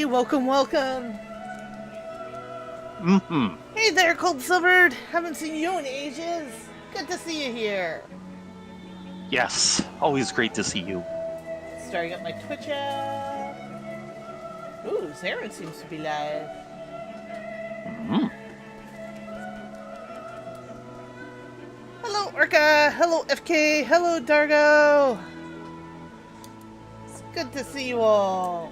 welcome, welcome. Mm-hmm. Hey there, Cold Silvered. Haven't seen you in ages. Good to see you here. Yes, always great to see you. Starting up my Twitch app. Ooh, Zarin seems to be live. Mm-hmm. Hello, Orca. Hello, FK. Hello, Dargo. It's good to see you all.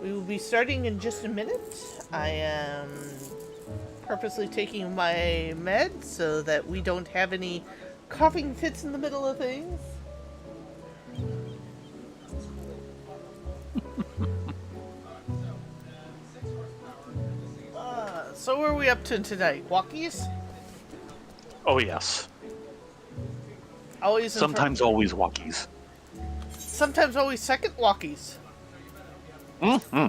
We will be starting in just a minute. I am purposely taking my meds so that we don't have any coughing fits in the middle of things. So what are we up to tonight? Walkies? Oh yes. Always Sometimes always walkies. Sometimes always second walkies. Mm-hmm.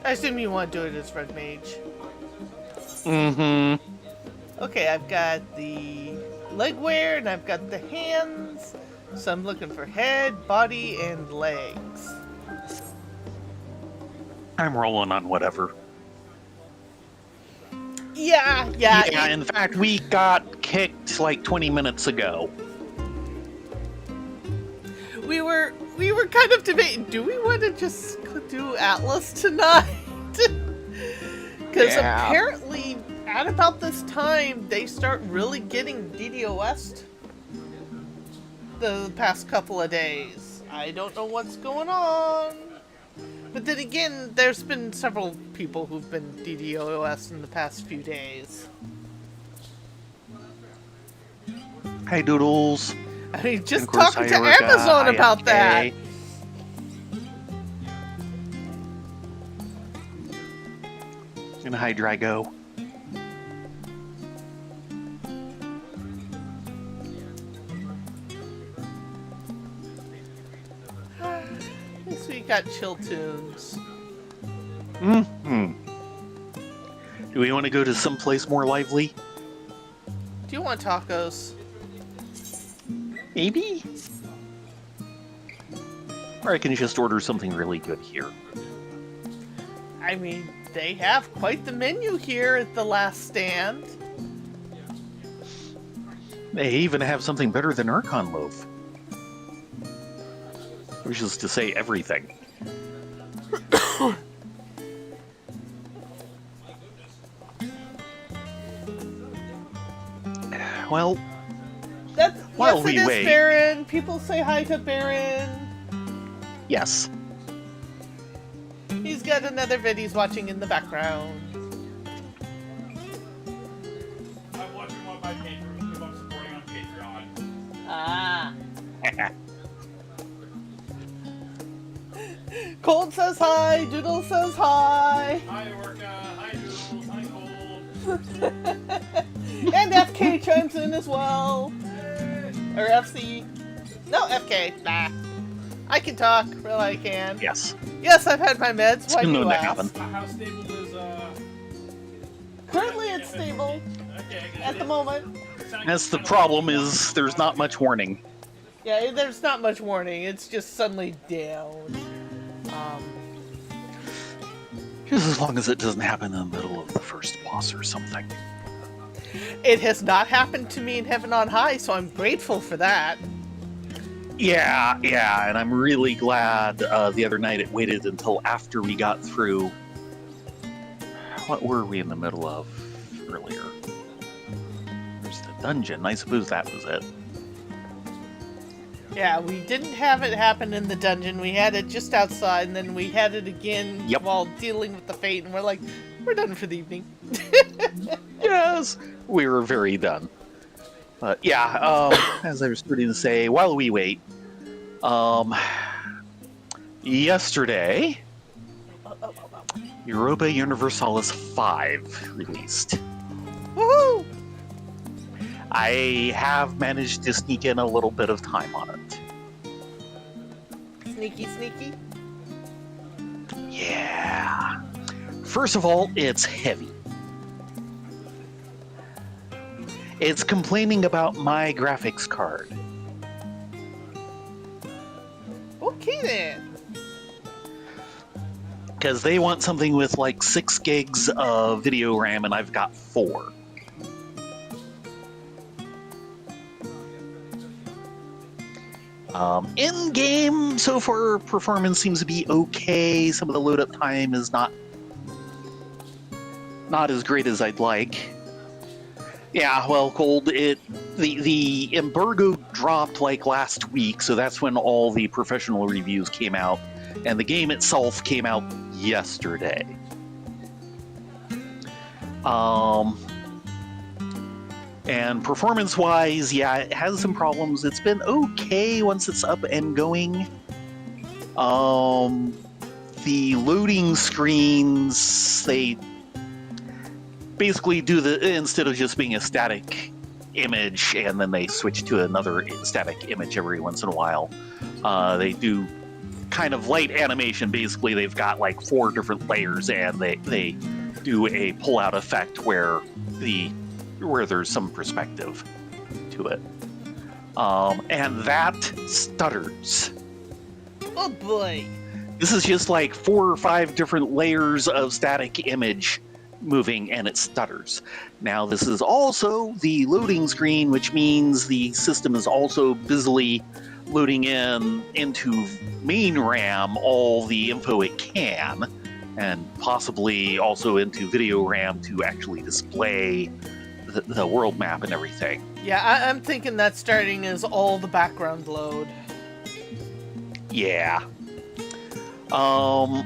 I assume you want to do it as Red Mage. Mm-hmm. Okay, I've got the leg wear and I've got the hands. So I'm looking for head, body, and legs. I'm rolling on whatever. Yeah. In fact, we got kicked like 20 minutes ago. We were kind of debating, do we want to just do Atlas tonight? Because apparently at about this time they start really getting DDoS'd the past couple of days. I don't know what's going on. But then again, there's been several people who've been DDoS'd in the past few days. Hi, Doodles. I mean, just talking to Amazon about that. And hi, Drago. At least we got chill tunes. Mm-hmm. Do we want to go to someplace more lively? Do you want tacos? Maybe? Or I can just order something really good here. I mean, they have quite the menu here at the Last Stand. They even have something better than Archon Loaf. Which is to say everything. Well, while we wait... Baron. People say hi to Baron. Yes. He's got another vid he's watching in the background. I'm watching one of my patrons who I'm supporting on Patreon. Ah. Cold says hi. Doodle says hi. Hi, Orca. Hi, Doodles. Hi, Cold. And FK chimes in as well. Or FC. No, FK. Nah. I can talk. Really, I can. Yes. Yes, I've had my meds. Why do you ask? How stable is, Currently it's stable. Okay, at the moment. That's the problem, is there's not much warning. Yeah, there's not much warning. It's just suddenly down. Just as long as it doesn't happen in the middle of the first boss or something. It has not happened to me in Heaven on High, so I'm grateful for that. Yeah, and I'm really glad the other night it waited until after we got through... What were we in the middle of earlier? There's the dungeon. I suppose that was it. Yeah, we didn't have it happen in the dungeon. We had it just outside, and then we had it again while dealing with the fate, and we're like, we're done for the evening. Yes, we were very done. But yeah, as I was starting to say, while we wait, yesterday, Europa Universalis 5 released. Woohoo! I have managed to sneak in a little bit of time on it. Sneaky. Yeah. First of all, it's heavy. It's complaining about my graphics card. Okay then. Because they want something with like 6 gigs of video RAM, and I've got 4. In-game, so far, performance seems to be okay. Some of the load-up time is not as great as I'd like. Yeah, well, Cold, the embargo dropped like last week, so that's when all the professional reviews came out, and the game itself came out yesterday. And performance-wise, yeah, it has some problems. It's been okay once it's up and going. The loading screens, they basically do instead of just being a static image and then they switch to another static image every once in a while, they do kind of light animation. Basically, they've got like 4 different layers, and they do a pull-out effect where there's some perspective to it. And that stutters. Oh boy. This is just like 4 or 5 different layers of static image moving, and it stutters. Now, this is also the loading screen, which means the system is also busily loading into main RAM all the info it can, and possibly also into video RAM to actually display the world map and everything. Yeah, I'm thinking that's starting as all the background load. Yeah. And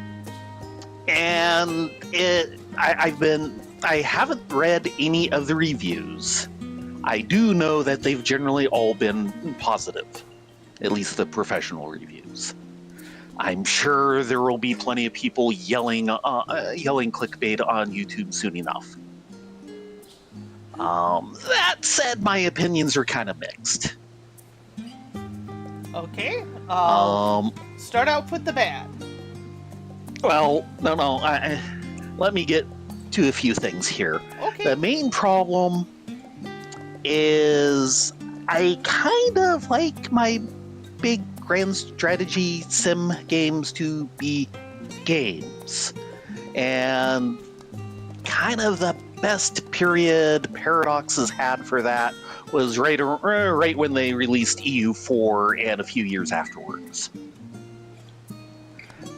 I haven't read any of the reviews. I do know that they've generally all been positive, at least the professional reviews. I'm sure there will be plenty of people yelling clickbait on YouTube soon enough. That said, my opinions are kind of mixed. Okay. Start out with the bad. Well, no. Let me get to a few things here. Okay. The main problem is I kind of like my big grand strategy sim games to be games. And kind of the best period Paradox has had for that was right when they released EU4 and a few years afterwards.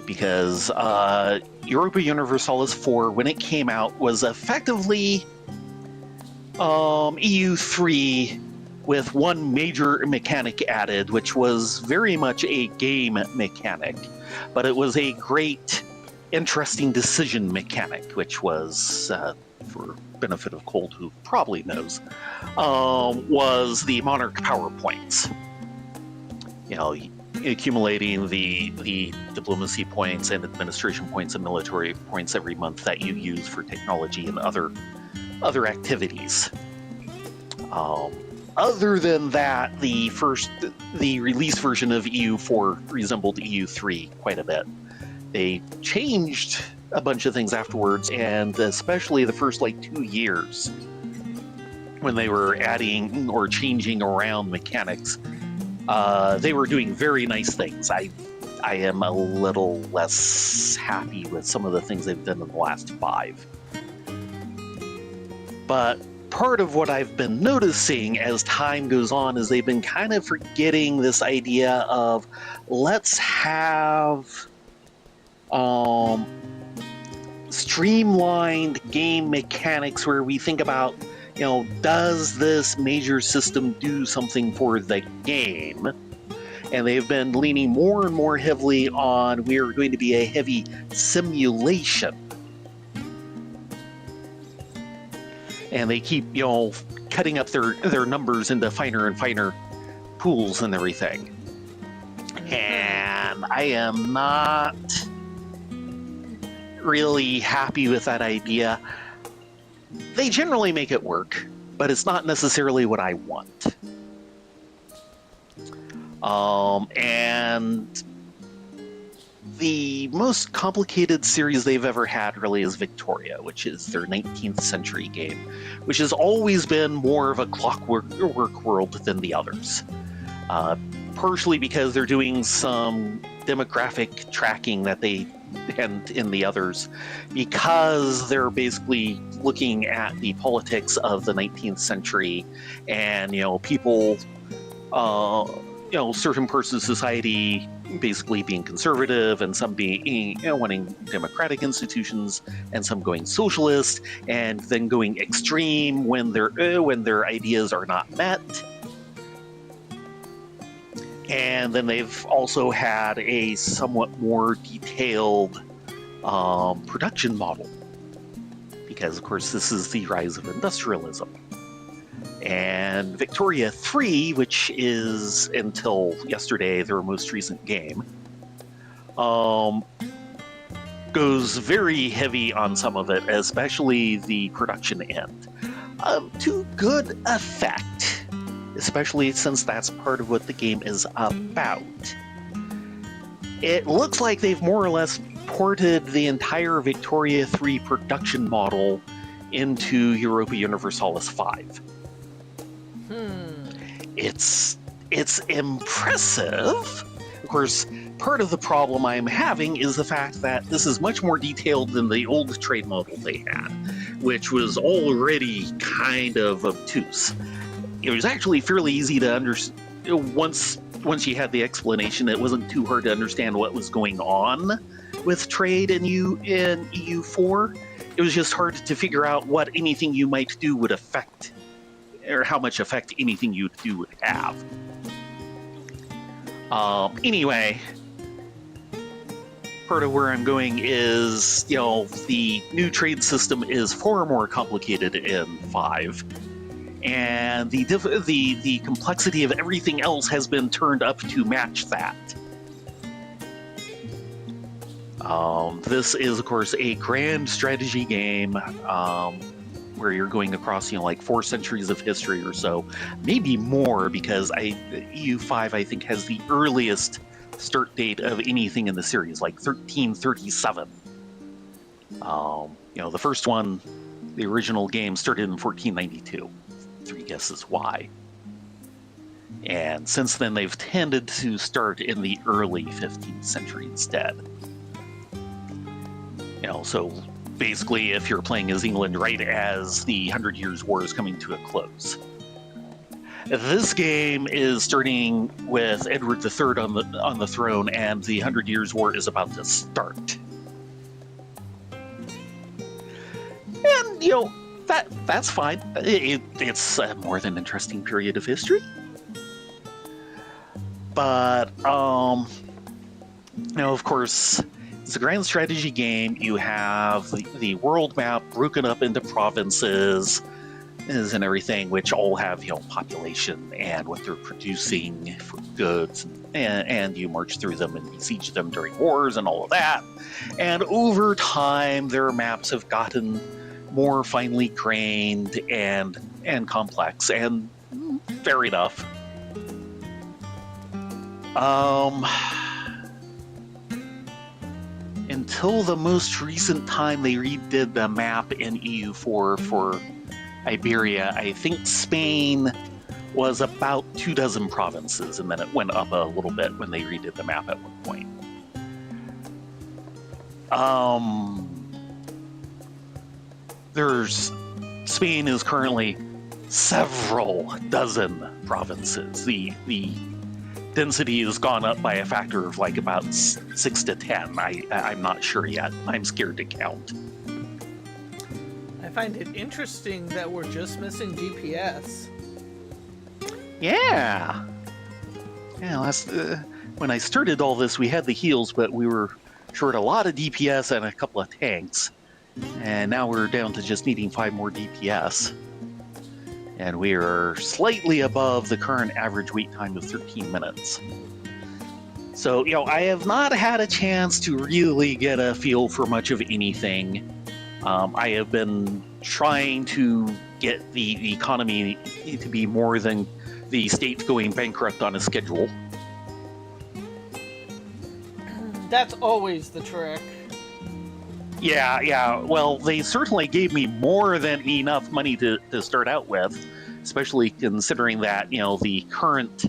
Because Europa Universalis 4, when it came out, was effectively EU3 with one major mechanic added, which was very much a game mechanic. But it was a great, interesting decision mechanic, which was, for benefit of Cold, who probably knows, was the Monarch power points. You know, accumulating the diplomacy points and administration points and military points every month that you use for technology and other activities. Other than that, the release version of EU4 resembled EU3 quite a bit. They changed a bunch of things afterwards, and especially the first 2 years when they were adding or changing around mechanics. They were doing very nice things. I am a little less happy with some of the things they've done in the last 5. But part of what I've been noticing as time goes on is they've been kind of forgetting this idea of let's have streamlined game mechanics where we think about, does this major system do something for the game? And they've been leaning more and more heavily on we're going to be a heavy simulation. And they keep, cutting up their numbers into finer and finer pools and everything. And I am not really happy with that idea. They generally make it work, but it's not necessarily what I want. And the most complicated series they've ever had really is Victoria, which is their 19th century game, which has always been more of a clockwork world than the others. Partially because they're doing some demographic tracking that they and in the others, because they're basically looking at the politics of the 19th century, and people, certain parts of society basically being conservative, and some being wanting democratic institutions, and some going socialist, and then going extreme when their ideas are not met. And then they've also had a somewhat more detailed production model, because, of course, this is the rise of industrialism. And Victoria 3, which is, until yesterday, their most recent game, goes very heavy on some of it, especially the production end, to good effect. Especially since that's part of what the game is about. It looks like they've more or less ported the entire Victoria 3 production model into Europa Universalis 5. It's impressive. Of course, part of the problem I'm having is the fact that this is much more detailed than the old trade model they had, which was already kind of obtuse. It was actually fairly easy to understand. Once you had the explanation, it wasn't too hard to understand what was going on with trade in EU4. It was just hard to figure out what anything you might do would affect, or how much effect anything you'd do would have. Anyway, part of where I'm going is, the new trade system is far more complicated in 5. And the complexity of everything else has been turned up to match that. This is, of course, a grand strategy game where you're going across, like 4 centuries of history or so, maybe more, because EU5 I think has the earliest start date of anything in the series, like 1337. The first one, the original game, started in 1492. 3 guesses why. And since then, they've tended to start in the early 15th century instead. So basically, if you're playing as England right as the 100 Years' War is coming to a close. This game is starting with Edward III on the throne, and the 100 Years' War is about to start. And, that's fine. It's a more than interesting period of history. But, of course, it's a grand strategy game. You have the world map broken up into provinces and everything, which all have, population and what they're producing for goods, and you march through them and besiege them during wars and all of that. And over time, their maps have gotten more finely grained and complex, and fair enough. Until the most recent time they redid the map in EU4 for Iberia, I think Spain was about 24 provinces, and then it went up a little bit when they redid the map at one point. Spain is currently several dozen provinces. The density has gone up by a factor of like about 6 to 10. I'm not sure yet. I'm scared to count. I find it interesting that we're just missing DPS. Yeah. When I started all this, we had the heals, but we were short a lot of DPS and a couple of tanks. And now we're down to just needing 5 more DPS. And we are slightly above the current average wait time of 13 minutes. So, I have not had a chance to really get a feel for much of anything. I have been trying to get the economy to be more than the state going bankrupt on a schedule. That's always the trick. Yeah. Well, they certainly gave me more than enough money to start out with, especially considering that, the current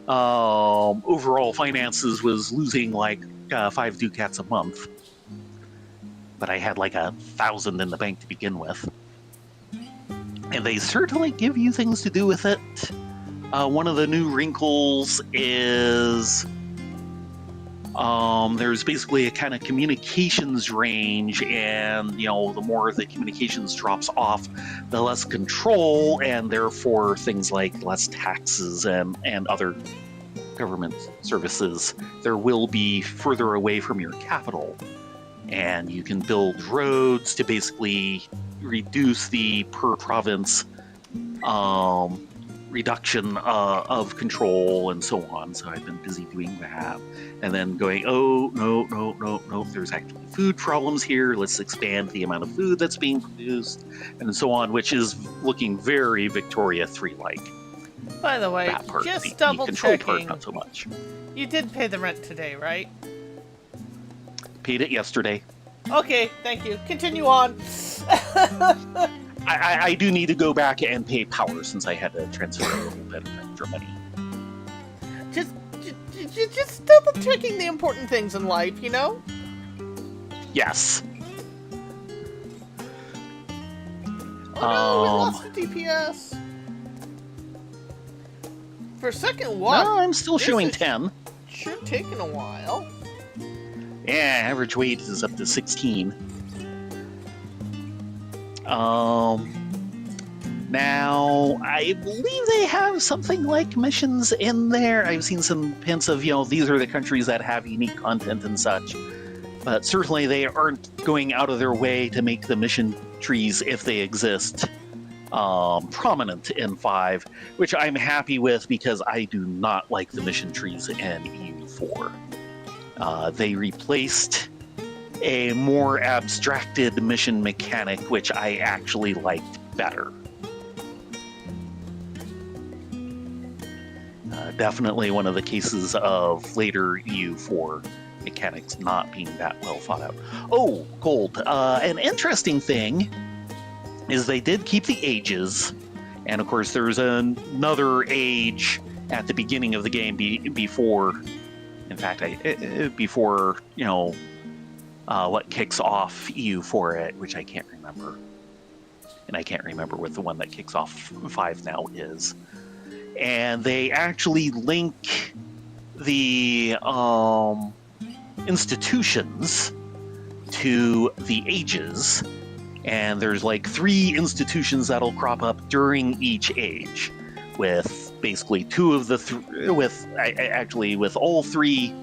overall finances was losing like 5 ducats a month. But I had like 1,000 in the bank to begin with. And they certainly give you things to do with it. One of the new wrinkles is there's basically a kind of communications range, and the more the communications drops off, the less control, and therefore things like less taxes and other government services there will be further away from your capital. And you can build roads to basically reduce the per province reduction of control and so on. So I've been busy doing that. And then going, oh, no, there's actually food problems here. Let's expand the amount of food that's being produced and so on, which is looking very Victoria 3-like. By the way, That part, just the double control checking. part, not so much. You did pay the rent today, right? Paid it yesterday. Okay, thank you. Continue on. I do need to go back and pay power since I had to transfer a little bit of extra money. Just double checking the important things in life, Yes. Oh no, we lost the DPS. For a second, what? No, I'm still This showing is 10. Sure taking a while. Yeah, average weight is up to 16. Now, I believe they have something like missions in there. I've seen some hints of, these are the countries that have unique content and such. But certainly they aren't going out of their way to make the mission trees, if they exist, prominent in 5, which I'm happy with because I do not like the mission trees in EU4. They replaced a more abstracted mission mechanic, which I actually liked better. Definitely one of the cases of later EU4 mechanics not being that well thought out. Oh, gold. An interesting thing is they did keep the ages, and of course there's another age at the beginning of the game before, in fact, before, what kicks off EU for it, which I can't remember. And I can't remember what the one that kicks off 5 now is. And they actually link the institutions to the ages. And there's like 3 institutions that'll crop up during each age, with basically 2 of the with all 3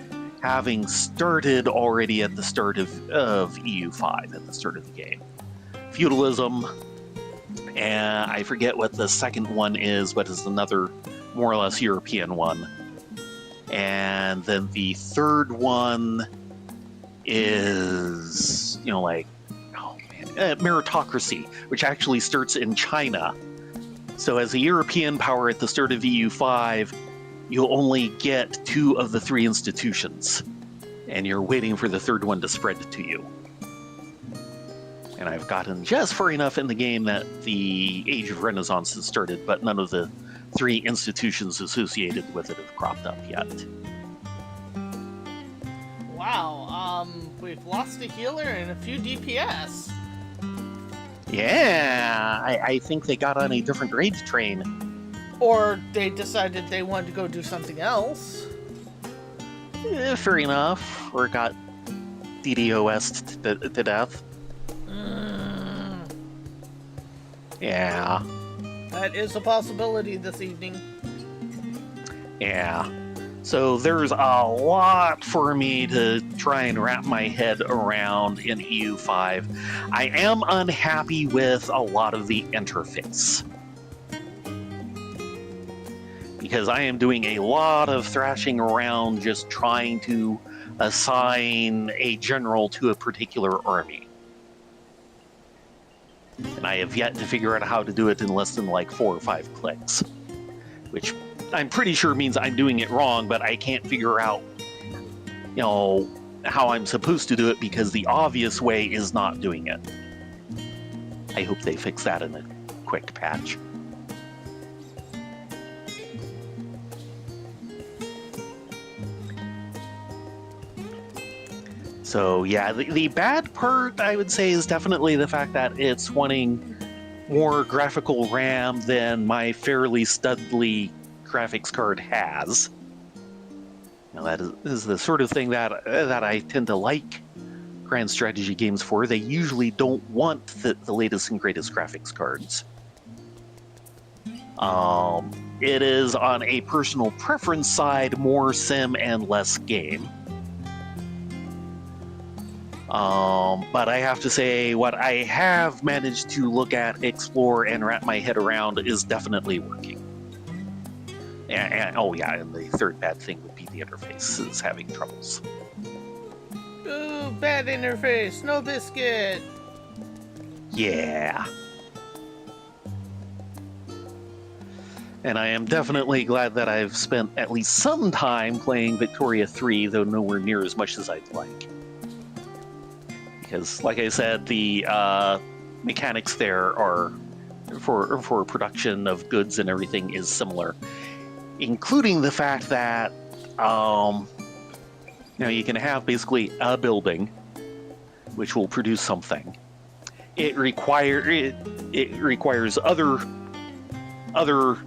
having started already at the start of EU5, at the start of the game. Feudalism, and I forget what the second one is, but it's another more or less European one. And then the third one is, meritocracy, which actually starts in China. So as a European power at the start of EU5, you'll only get 2 of the 3 institutions, and you're waiting for the third one to spread to you. And I've gotten just far enough in the game that the Age of Renaissance has started, but none of the 3 institutions associated with it have cropped up yet. Wow, we've lost a healer and a few DPS. Yeah, I think they got on a different raid train. Or they decided they wanted to go do something else. Fair enough. Or got DDoS'd to death. Yeah. That is a possibility this evening. Yeah. So there's a lot for me to try and wrap my head around in EU5. I am unhappy with a lot of the interface, because I am doing a lot of thrashing around just trying to assign a general to a particular army. And I have yet to figure out how to do it in less than like 4 or 5 clicks, which I'm pretty sure means I'm doing it wrong, but I can't figure out, how I'm supposed to do it because the obvious way is not doing it. I hope they fix that in a quick patch. So yeah, the bad part I would say is definitely the fact that it's wanting more graphical RAM than my fairly studly graphics card has. Now that is the sort of thing that I tend to like grand strategy games for. They usually don't want the latest and greatest graphics cards. It is on a personal preference side more sim and less game. But I have to say, what I have managed to look at, explore, and wrap my head around is definitely working. Oh yeah, and the third bad thing would be the interface is having troubles. Ooh, bad interface, no biscuit. Yeah. And I am definitely glad that I've spent at least some time playing Victoria 3, though nowhere near as much as I'd like. Because, like I said, the mechanics there are for production of goods and everything is similar, including the fact that you can have basically a building which will produce something. It requires other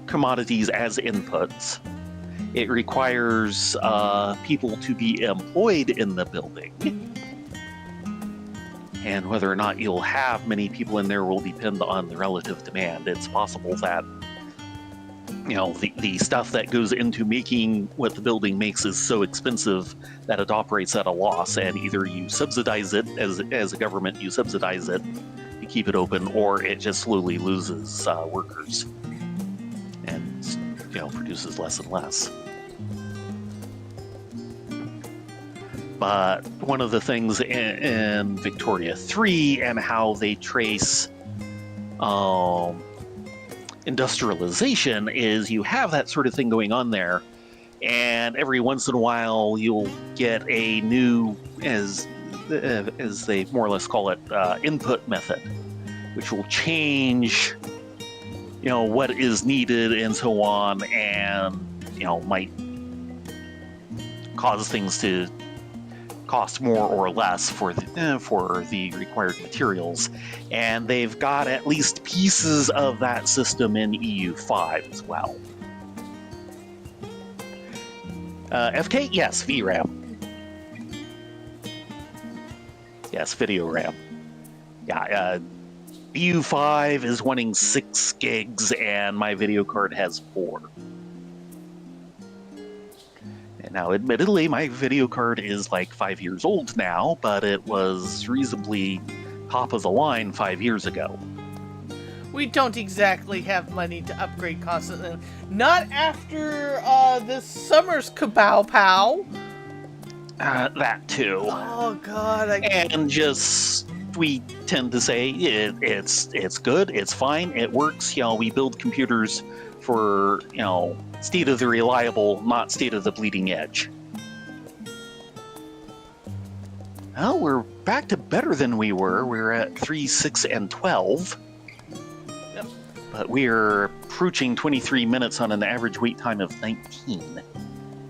commodities as inputs. It requires people to be employed in the building. And whether or not you'll have many people in there will depend on the relative demand. It's possible that, the stuff that goes into making what the building makes is so expensive that it operates at a loss, and either you subsidize it as a government, you subsidize it to keep it open, or it just slowly loses workers and produces less and less. But one of the things in Victoria 3 and how they trace industrialization is you have that sort of thing going on there, and every once in a while you'll get a new, as they more or less call it, input method, which will change what is needed and so on, and might cause things to cost more or less for the required materials, and they've got at least pieces of that system in EU5 as well. FK, yes, VRAM. Yes, video RAM. Yeah, EU5 is wanting 6 gigs, and my video card has 4. Now, admittedly, my video card is like 5 years old now, but it was reasonably top of the line 5 years ago. We don't exactly have money to upgrade constantly. Not after this summer's kabow-pow. That too. Oh, God. And just, we tend to say it's good, it's fine, it works. We build computers for, state of the reliable, not state of the bleeding edge. Well, we're back to better than we were. We're at 3, 6, and 12. Yep. But we're approaching 23 minutes on an average wait time of 19.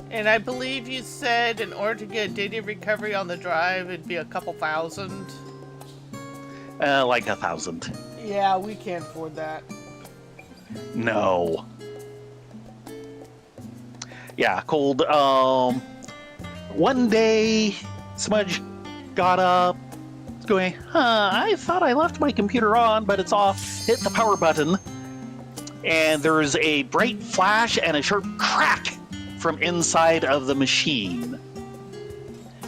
And I believe you said in order to get data recovery on the drive, it'd be a couple thousand. Like 1,000. Yeah, we can't afford that. No. Yeah, cold. One day, Smudge got up, going, I thought I left my computer on, but it's off. Hit the power button, and there's a bright flash and a sharp crack from inside of the machine.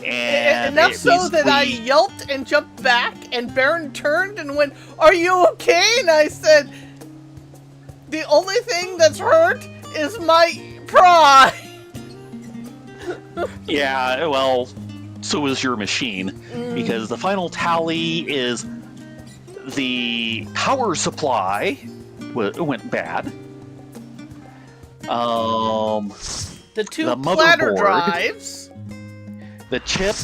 And enough so that I yelped and jumped back, and Baron turned and went, "Are you okay?" And I said, "The only thing that's hurt is my pride." Yeah, well, so is your machine, because the final tally is the power supply went bad. The two the platter motherboard, drives, the chip,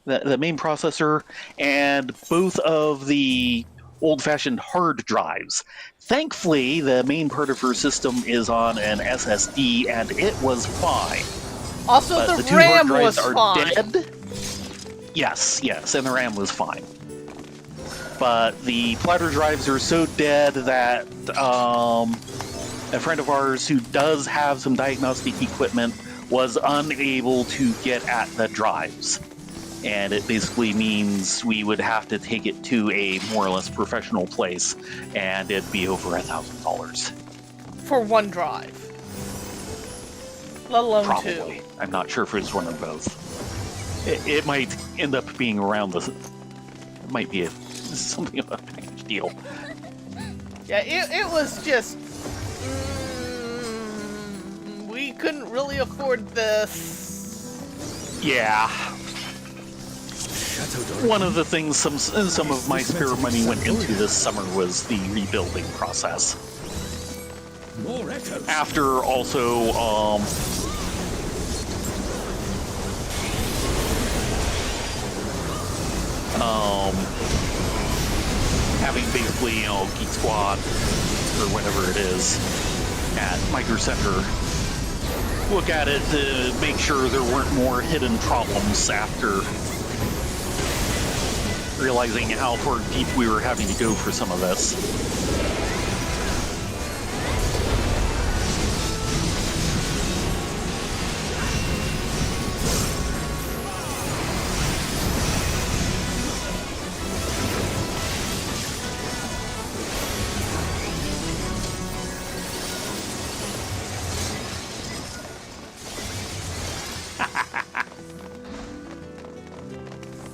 the main processor, and both of the old-fashioned hard drives. Thankfully, the main part of her system is on an SSD, and it was fine. Also, But the two hard RAM drives was are fine. dead. Yes, and the RAM was fine. But the platter drives are so dead that a friend of ours who does have some diagnostic equipment was unable to get at the drives. And it basically means we would have to take it to a more or less professional place, and it'd be over $1,000. For one drive. Let alone Probably. two. I'm not sure if it's one or both. It might end up being around the... It might be something of a package deal. Yeah, it was just... we couldn't really afford this. Yeah. One of the things some of my spare money went into this summer was the rebuilding process. More echoes. After also having basically, Geek Squad or whatever it is at Micro Center look at it to make sure there weren't more hidden problems after realizing how far deep we were having to go for some of this.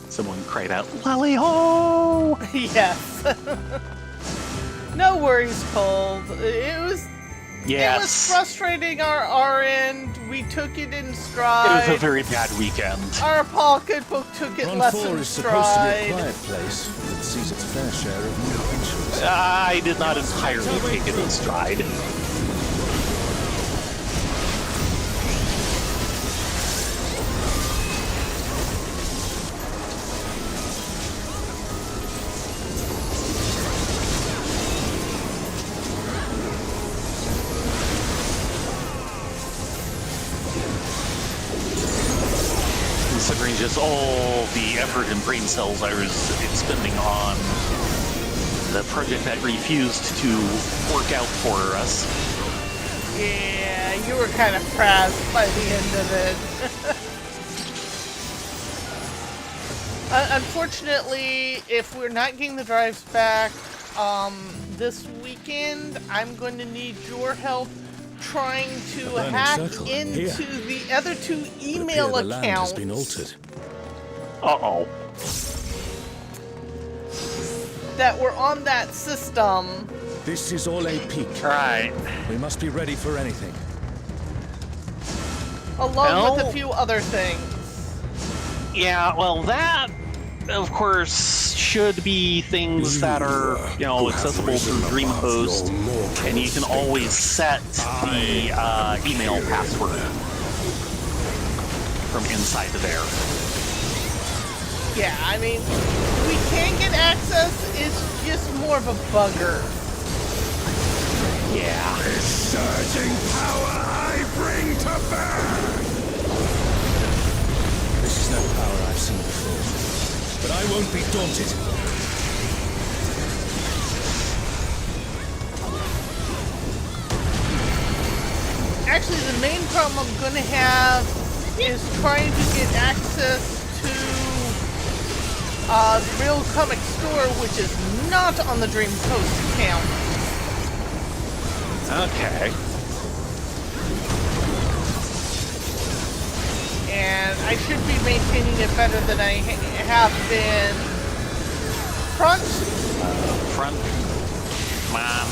Someone cried out, "Lally-ho!" Yes. No worries, Cold. It was Yes. frustrating our end. We took it in It stride. was a very bad weekend. Our pocketbook took it Run less 4 in is supposed to be a stride. quiet place that sees its fair share of new adventures. I did not entirely take it in stride. Considering just all the effort and brain cells I was expending on the project that refused to work out for us. Yeah, you were kind of frazzled by the end of it. Unfortunately, if we're not getting the drives back this weekend, I'm going to need your help trying to burning hack circle. into Here. the other two It appears email the land has accounts been altered. Uh-oh. that were on that system. This is all a peak. Right. We must be ready for anything. Along with Well- a few other things. Yeah, well, that, of course, should be things that are, accessible through DreamHost, and you can always set the email password from inside of there. Yeah, I mean, we can get access, it's just more of a bugger. Yeah. Surging power I bring to bear! This is no power I've seen before, but I won't be daunted. Actually, the main problem I'm gonna have is trying to get access to the Real Comic Store, which is not on the DreamHost account. Okay. And I should be maintaining it better than I have been. Front, Front. Come on.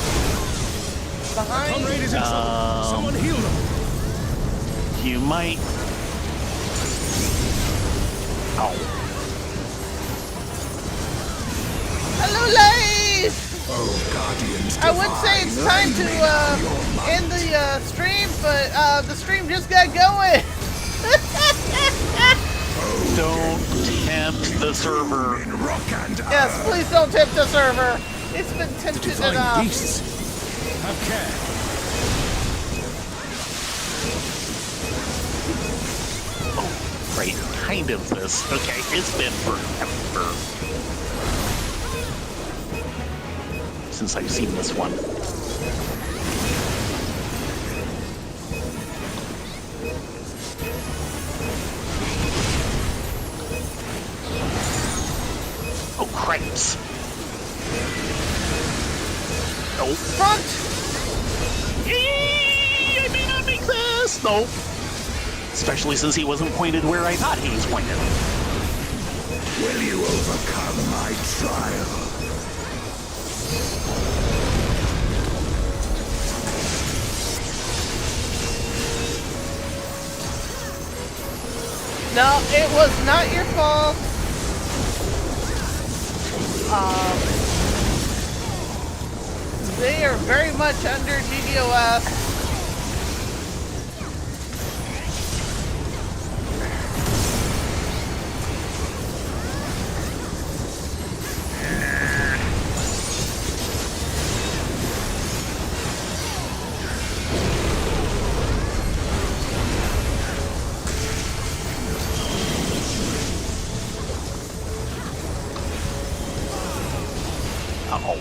behind. Comrade is in trouble. Someone heal them. You might... Oh. Hello, Life! Oh, guardians. I would say it's time to end the stream, but the stream just got going. Oh, Don't tempt the server. Yes, please don't tempt the server. It's been tempted Divine enough. beasts. Have care. Right, kind of this. Okay, it's been forever since I've seen this one. Oh, cripes. Nope. Front! Yee! I may not make this! Nope. Especially since he wasn't pointed where I thought he was pointed. Will you overcome my trial? No, it was not your fault. They are very much under DDoS. Uh-oh.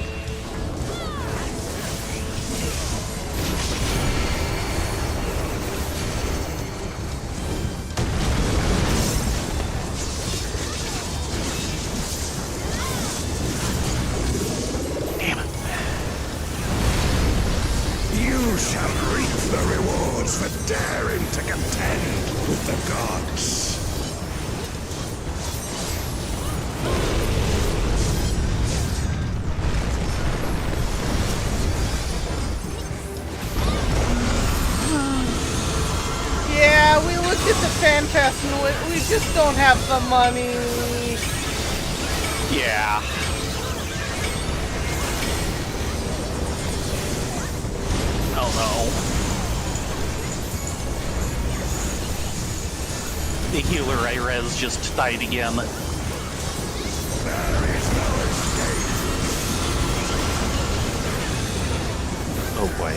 Damn it. You shall reap the rewards for daring to contend with the gods. Yeah, we looked at the fan fest and we just don't have the money. Yeah. Oh no. The healer I res just died again. Oh boy.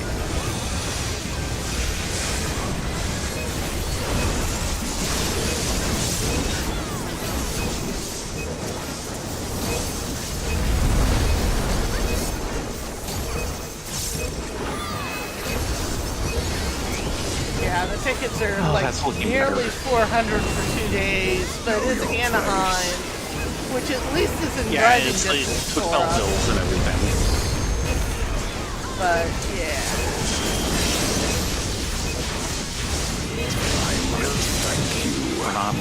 Yeah, the tickets are Oh, like that's looking nearly better. 400 for 2 days, but it's Anaheim, which at least is in Yeah, driving it's distance for hotel us. bills and everything. But yeah, We're not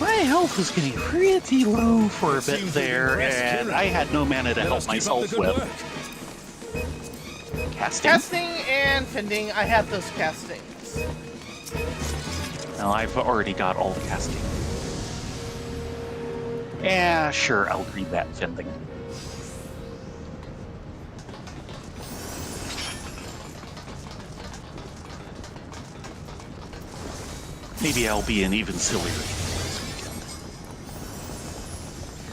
My health was getting pretty low for a bit Seems there, we've impressed and Kira. I had no mana to Let help us keep up myself the good with. work. Casting? casting and fending, I have those castings. No, I've already got all the casting. Yeah, sure, I'll read that fending. Maybe I'll be an even sillier this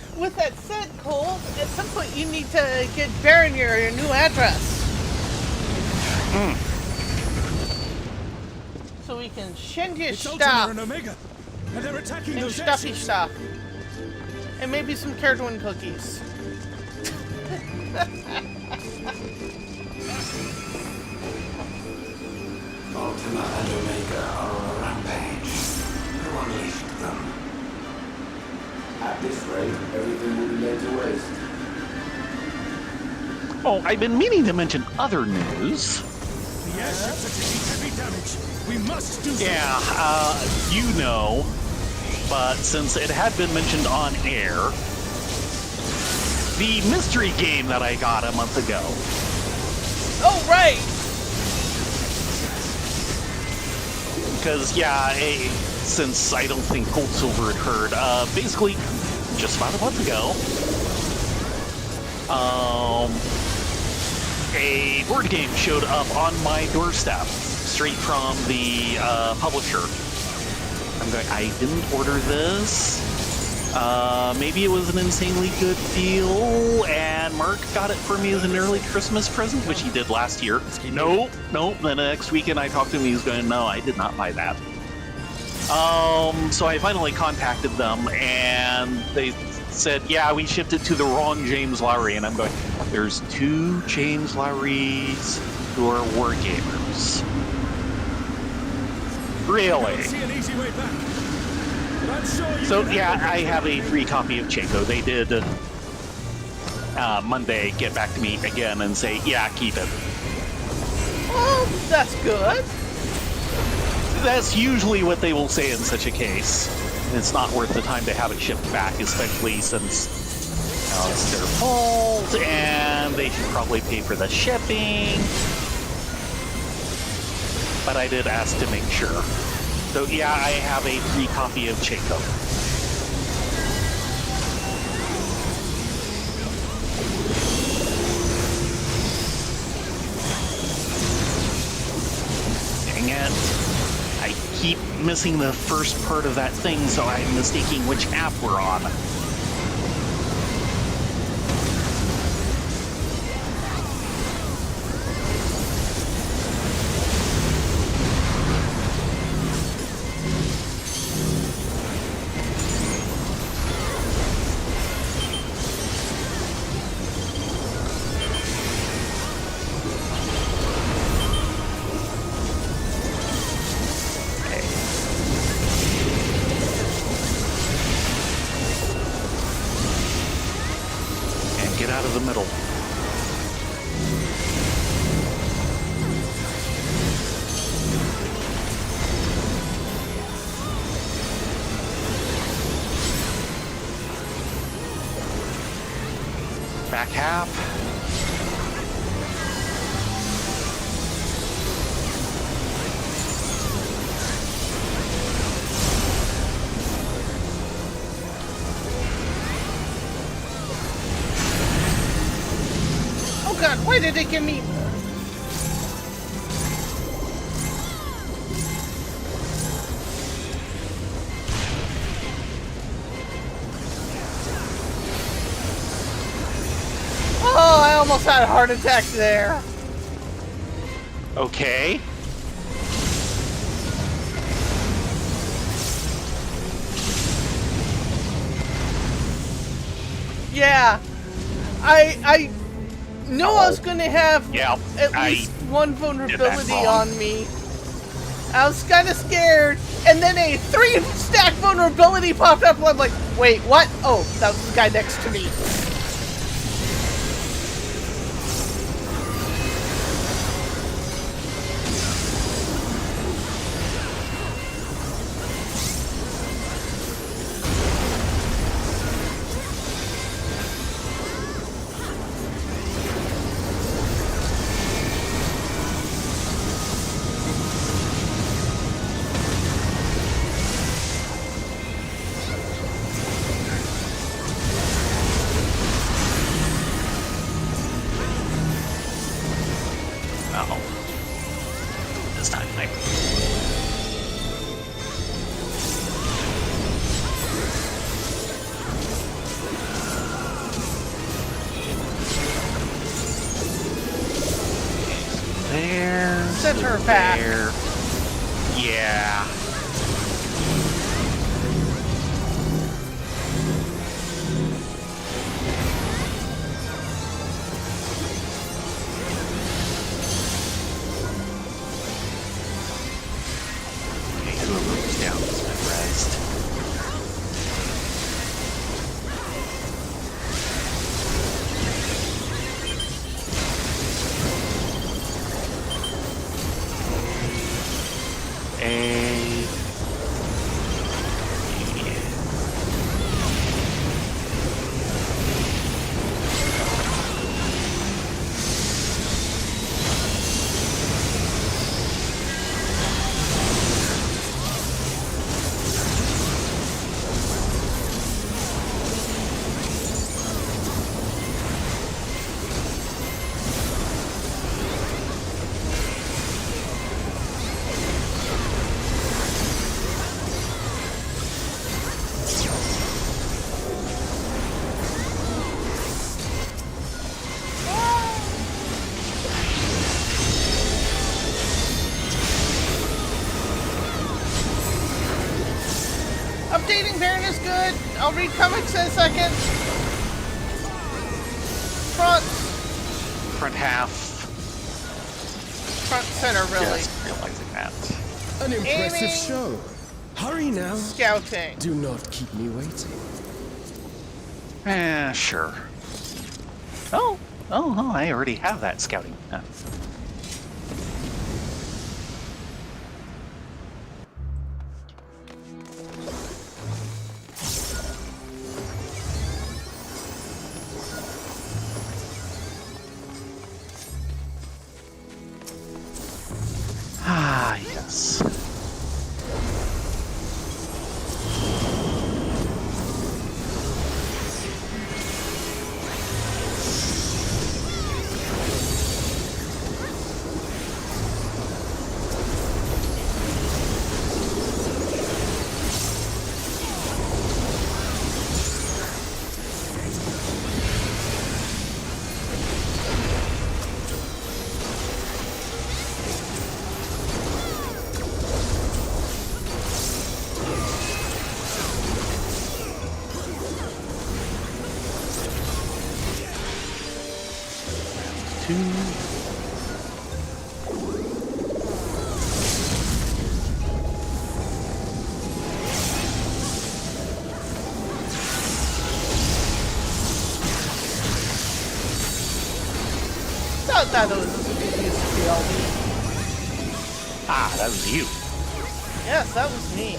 weekend. With that said, Cole, at some point you need to get Baron your new address. So we can send you It's Ultima stuff and Omega, and they're attacking and those stuffy airships. stuff. And maybe some Caradwin cookies. Ultima and Omega are on a rampage. Who unleashed them? At this rate, everything will be laid to waste. Oh, I've been meaning to mention other news. The airships are taking heavy damage. We must do something. Yeah, you know, but since it had been mentioned on air, the mystery game that I got a month ago. Oh, right! Because, yeah, since I don't think Gold Silver had heard, basically, just about a month ago, a board game showed up on my doorstep, straight from the publisher. I'm going, I didn't order this. Maybe it was an insanely good deal, and Mark got it for me as an early Christmas present, which he did last year. Nope. The next weekend I talked to him, he was going, no, I did not buy that. So I finally contacted them, and they said, yeah, we shipped it to the wrong James Lowry. And I'm going, there's 2 James Lowrys who are wargamers. Really? See an easy way back. But I'm sure you So can yeah, handle I this. have a free copy of Chenko. They did Monday get back to me again and say, yeah, keep it. Oh, that's good. That's usually what they will say in such a case. It's not worth the time to have it shipped back, especially since it's their fault and they should probably pay for the shipping. But I did ask to make sure. So yeah, I have a free copy of Chenko. Dang it. I keep missing the first part of that thing, so I'm mistaking which app we're on. Get out of the middle. Back half. Oh god, why did it give me... Oh, I almost had a heart attack there. Okay. Yeah. I knew I was gonna have Yeah, at I least one did that vulnerability wrong. on me. I was kind of scared, and then a 3-stack vulnerability popped up, and I'm like, wait, what? Oh, that was the guy next to me. Uh-oh. This time, I... There. Center back. There. Yeah. Okay, whoever was down has been rezzed. A Updating Baron is good. I'll read comics in a second. Front half. Front center, really. Just realizing that. An impressive Aiming. show. Hurry now. Scouting. Do not keep me waiting. Sure. Oh, I already have that scouting. Ah, yes. Thought that was as easy as PLD. Ah, that was you. Yes, that was me.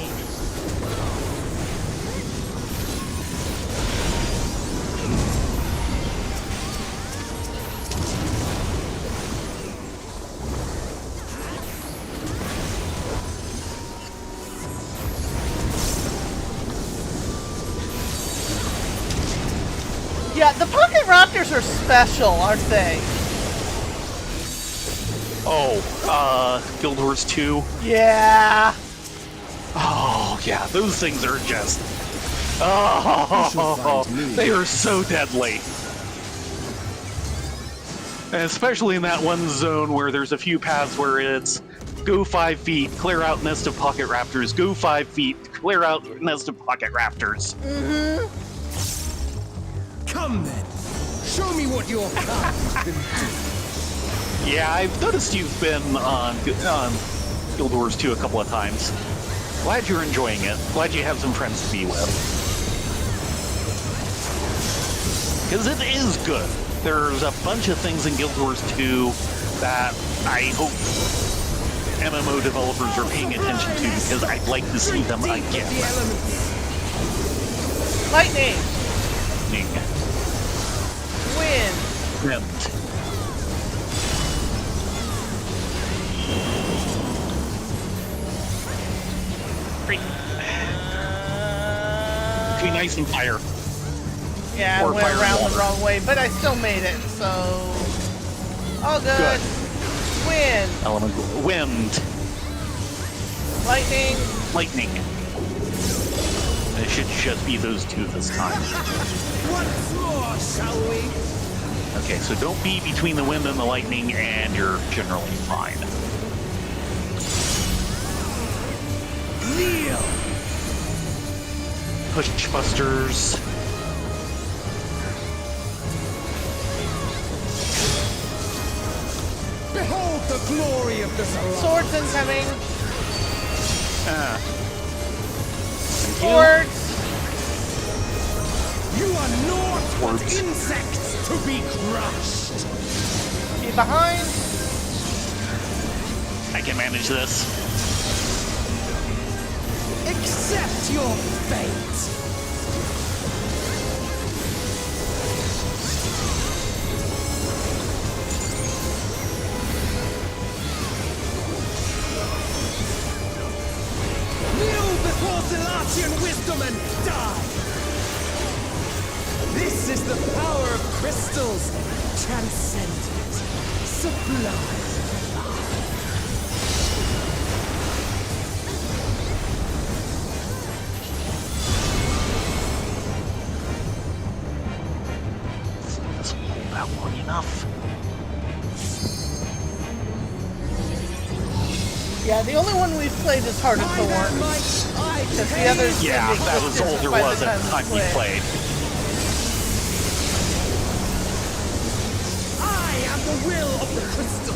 Yeah, the Pocket Raptors are special, aren't they? Oh, Guild Wars 2. Yeah. Oh, yeah, those things are just... You shall Oh, find me. they are so deadly. And especially in that one zone where there's a few paths where it's go 5 feet, clear out nest of Pocket Raptors, go 5 feet, clear out nest of Pocket Raptors. Come then. Show me what your kind can do. Yeah, I've noticed you've been on Guild Wars 2 a couple of times. Glad you're enjoying it. Glad you have some friends to be with. Because it is good. There's a bunch of things in Guild Wars 2 that I hope MMO developers are paying attention to, because I'd like to see them again. Lightning. Wind. Wind. Between ice and fire. Yeah, I Or went fire and around the water. wrong way, but I still made it, so... all good. Wind. Elemental wind. Lightning. Lightning. It should just be those two this time. Once more, shall we? Okay, so don't be between the wind and the lightning, and you're generally fine. Kneel. Push busters. Behold the glory of this alliance. Swords incoming. Thank Swords. You are naught but Swords. insects to be crushed. Be behind. I can manage this. Accept your fate. Kneel before Zilatian wisdom and die. This is the power of crystals, transcendent, sublime. This will hold out long enough. Yeah, the only one we've played is Heart of By that Thorn. might, I Because the pay. others Yeah, didn't that was exist all there by the was at the time we played. I am the will of the crystal.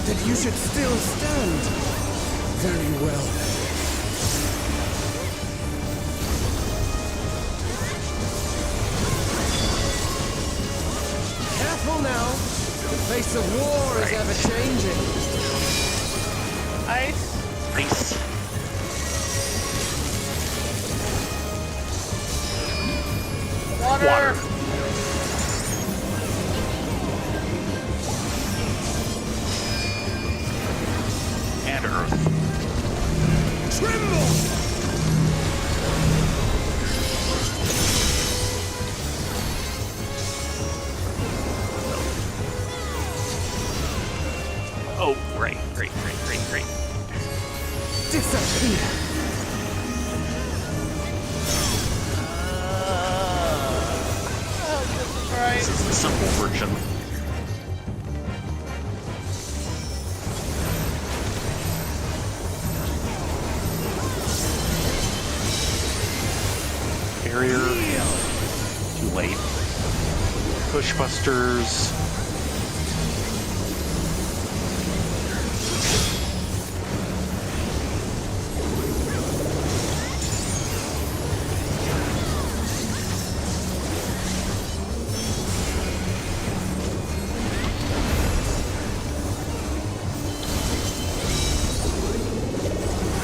That you should still stand. Very well. Careful now. The face of war is ever changing. Ice. Nice. Water. Water. And earth. Tremble! Oh, great. Disappear. Oh, this is right. This is the simple version. Barrier. Too late. Pushbusters.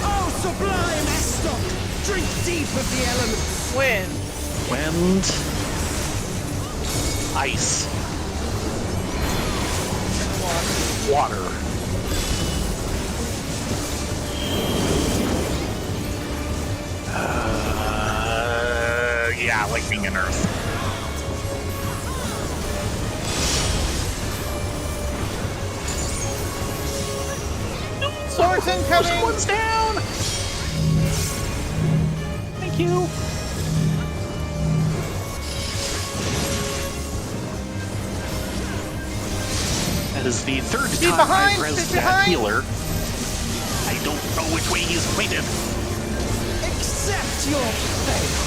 Oh, sublime Estok! Drink deep of the elements. Wind. Wind. Ice. Water. Yeah, lightning and earth. Swords incoming. One's down. Thank you. That is the third Stay time behind, I've rezzed stay that behind. healer. I don't know which way he's pointed. Accept your fate.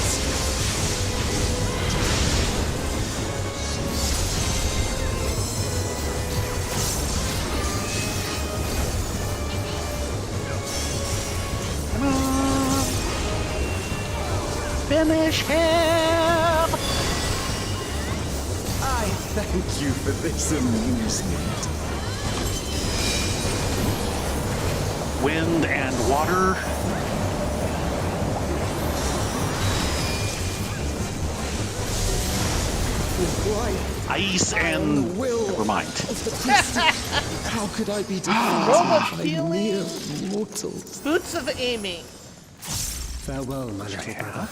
Come on. Finish him. I thank you for this amusement. Wind and water. Why? Ice I am and... the will Never mind. of the crystal. How could I be defeated Robot by healing. mere mortals? Boots of Amy. Farewell, my little brother.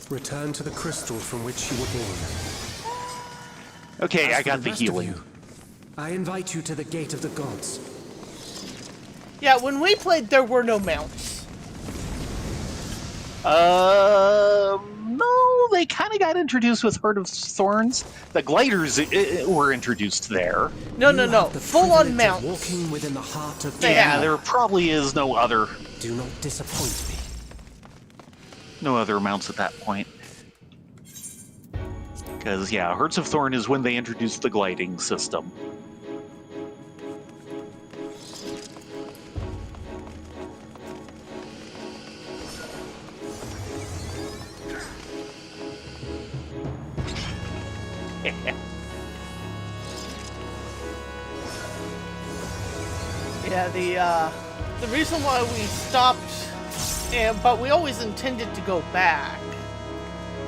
Return to the crystal from which you were born. Okay, As I for got the rest of healing. you, I invite you to the gate of the gods. Yeah, when we played, there were no mounts. No, they kind of got introduced with Heart of Thorns. The gliders were introduced there. No, You have the full-on privilege of mounts. Walking within the heart of They Yeah, have. there probably is no other Do not disappoint me. mounts at that point. Because, yeah, Hearts of Thorn is when they introduced the gliding system. Yeah, the reason why we stopped, but we always intended to go back,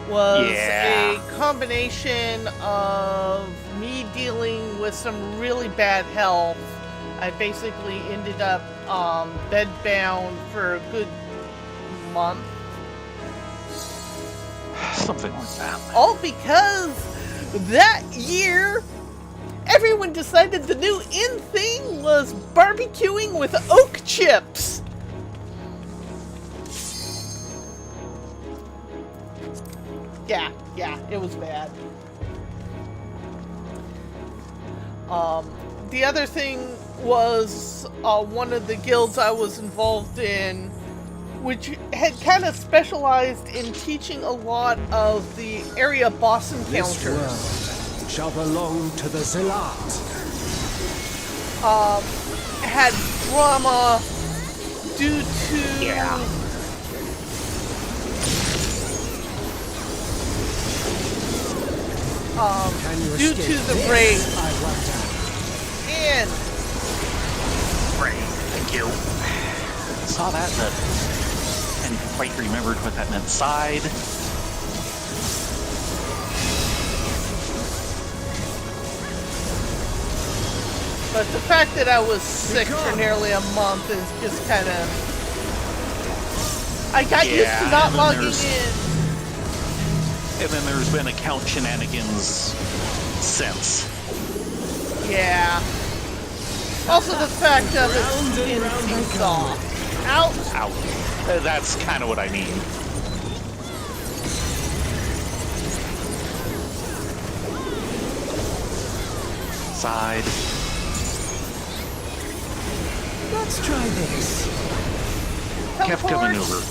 was Yeah. a combination of me dealing with some really bad health. I basically ended up bedbound for a good month. Something like that. All because that year, everyone decided the new in thing was barbecuing with oak chips. Yeah, it was bad. The other thing was one of the guilds I was involved in, which had kind of specialized in teaching a lot of the area boss This encounters. world shall belong to the Zealot. Had drama due to Can you due escape to the this, raid I wonder? and Right, thank you. Saw that, but hadn't quite remembered what that meant. Side. but the fact that I was sick for nearly a month is just kind of. I got used to Yeah, not and then logging there's- in. And then there's been account shenanigans since. Yeah. Also the fact of it's in seesaw. Out. Out. That's kind of what I mean. Side. Let's try this. Kefka Teleport. maneuver.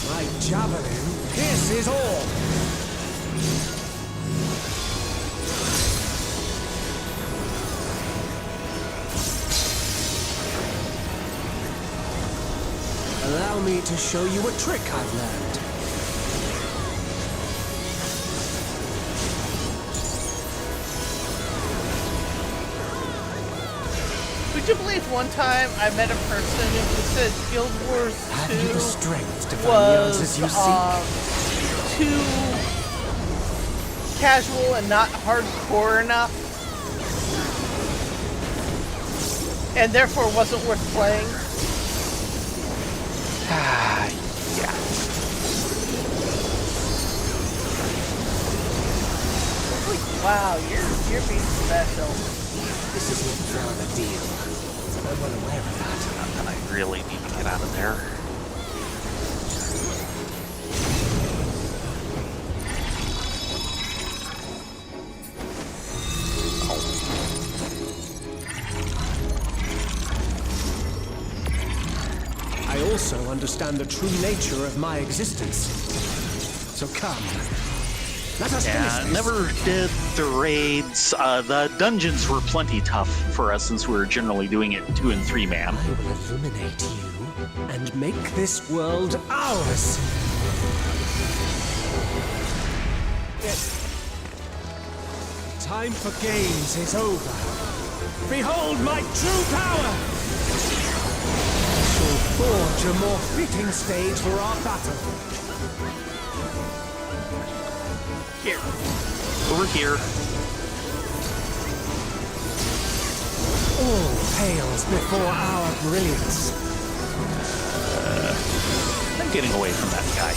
My javelin pierces all. Allow me to show you a trick I've learned. Would you believe one time I met a person who said Guild Wars Have you the 2 strength to find the answers you was seek? too casual and not hardcore enough, and therefore wasn't worth playing? Ah, yeah. Wow, you're being special. This is not fair of a deal. I'm well aware of that. And I really need to get out of there. I also understand the true nature of my existence. So come, let us finish Yeah, this. never did the raids. The dungeons were plenty tough for us since we were generally doing it 2 and 3 man. I will illuminate you and make this world ours. Time for games is over. Behold my true power! I shall forge a more fitting stage for our battle. Here. Over here. All pales before our brilliance. I'm getting away from that guy.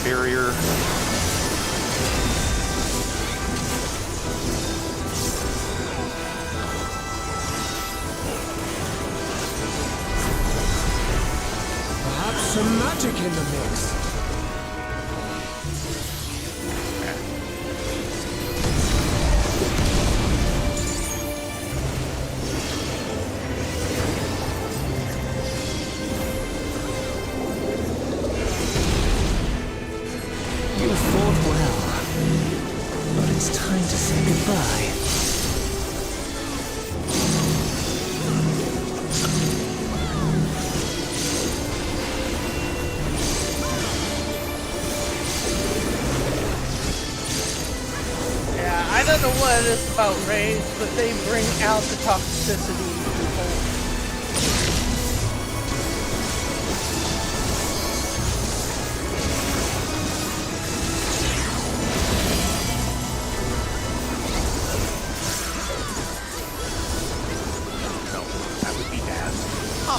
Barrier. Perhaps some magic in the mix. You fought well, but it's time to say goodbye. Yeah, I don't know what it is about raids, but they bring out the toxicity in people.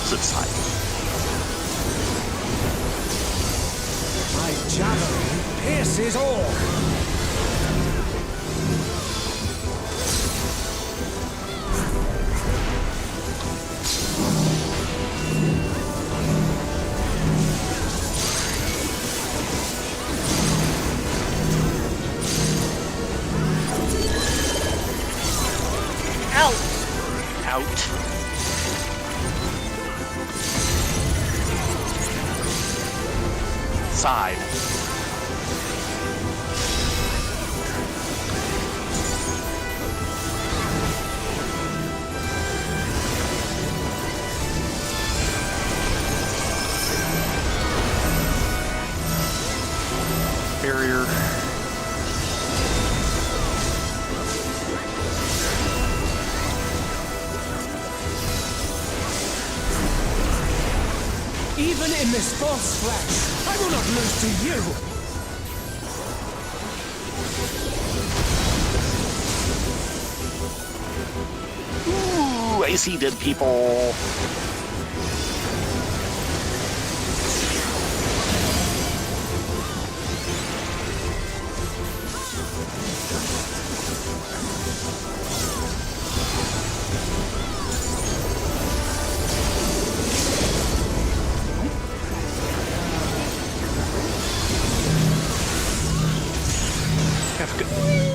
opposite side. My javelin pierces all. Out. Out. Side. Barrier. Even in this false flesh, I will not lose to you! Ooh, I see dead people.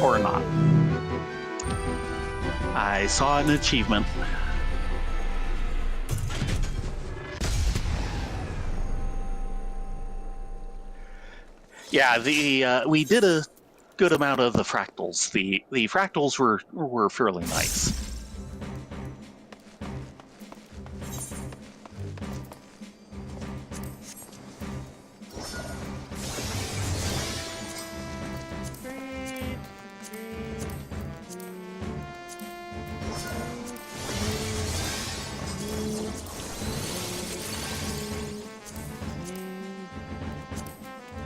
Or not. I saw an achievement. Yeah, we did a good amount of the fractals. The fractals were fairly nice.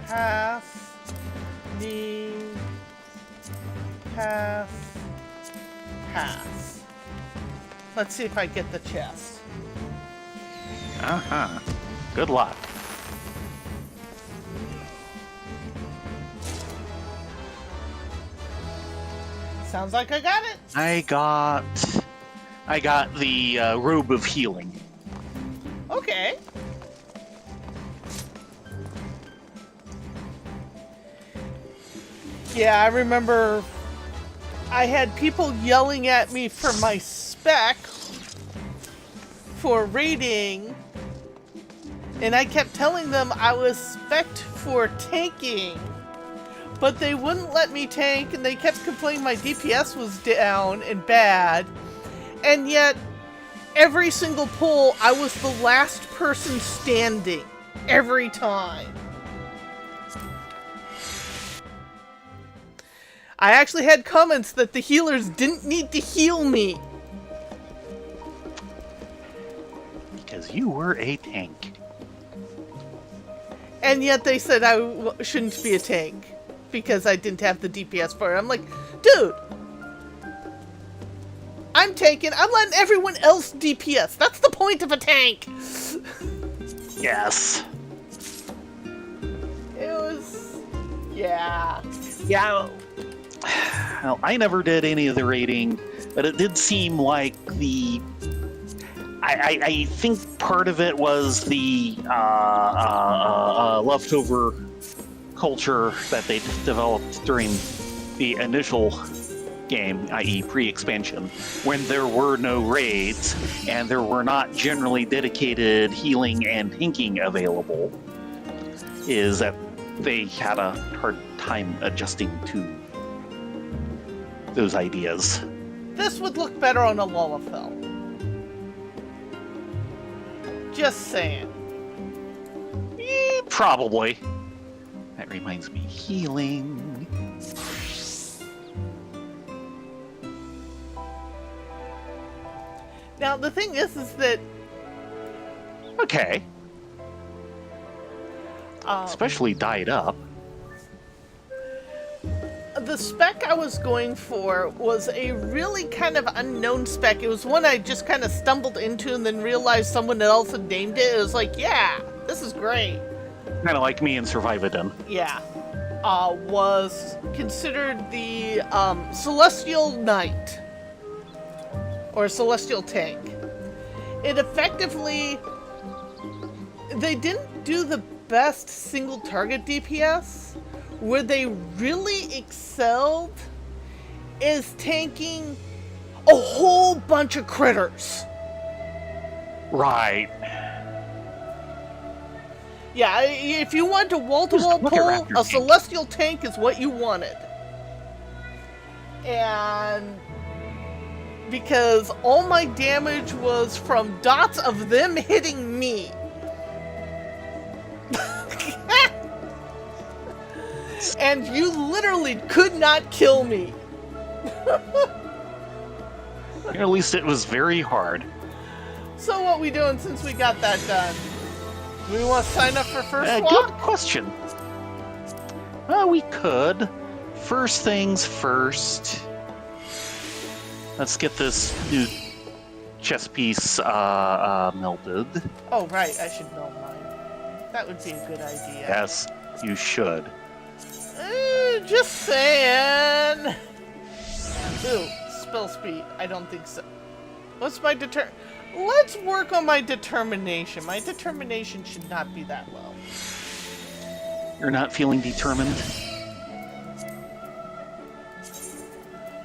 Pass. Knee. Pass. Pass. Let's see if I get the chest. Uh-huh. Good luck. Sounds like I got it. I got the robe of healing. Okay. Yeah, I remember I had people yelling at me for my spec for raiding, and I kept telling them I was spec'd for tanking, but they wouldn't let me tank, and they kept complaining my DPS was down and bad, and yet every single pull I was the last person standing every time. I actually had comments that the healers didn't need to heal me. Because you were a tank. And yet they said I shouldn't be a tank because I didn't have the DPS for it. I'm like, dude, I'm tanking. I'm letting everyone else DPS. That's the point of a tank. Yes. It was, yeah. Yeah. Well, I never did any of the raiding, but it did seem like I think part of it was the leftover culture that they developed during the initial game, i.e. pre-expansion, when there were no raids and there were not generally dedicated healing and tanking available, is that they had a hard time adjusting to those ideas. This would look better on a Lullafell. Just saying. Probably. That reminds me, healing. Now, the thing is that... Okay. Especially died up. the spec I was going for was a really kind of unknown spec. It was one I just kind of stumbled into and then realized someone else had named it. It was like, yeah, this is great. Kind of like me in Survivodon. Yeah. Was considered the Celestial Knight. Or Celestial Tank. It effectively... They didn't do the best single target DPS. Where they really excelled is tanking a whole bunch of critters. Right. Yeah, if you want to wall-to-wall Look at pull, Raptor a tank. Celestial Tank is what you wanted. And because all my damage was from dots of them hitting me. And you literally could not kill me. At least it was very hard. So what we doing since we got that done? Do we want to sign up for first Good walk? question. We could. First things first. Let's get this new chess piece melted. Oh right, I should melt mine. That would be a good idea. Yes, you should. Just saying. Ooh, spell speed. I don't think so. What's my Let's work on my determination. My determination should not be that low. You're not feeling determined?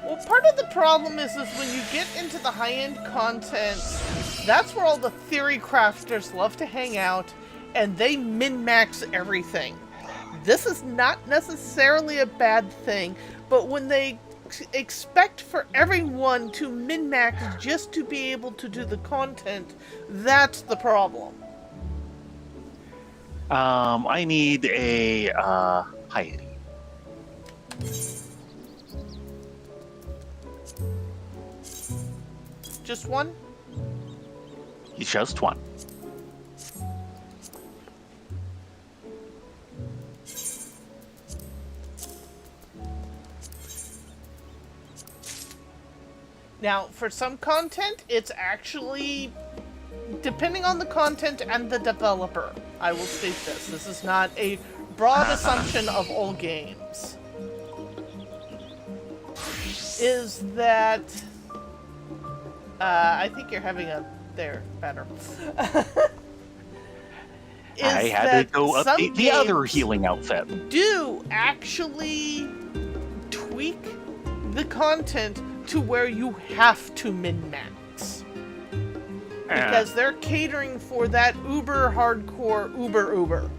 Well, part of the problem is when you get into the high-end content, that's where all the theory crafters love to hang out, and they min-max everything. This is not necessarily a bad thing, but when they expect for everyone to min-max just to be able to do the content, that's the problem. I need a piety. Just one? Just one. Now, for some content, it's actually depending on the content and the developer. I will state this. This is not a broad assumption of all games. Is that... I think you're having a... There, better. I had to go update the other healing outfit. Do actually tweak the content to where you have to min-max. Because they're catering for that uber hardcore uber.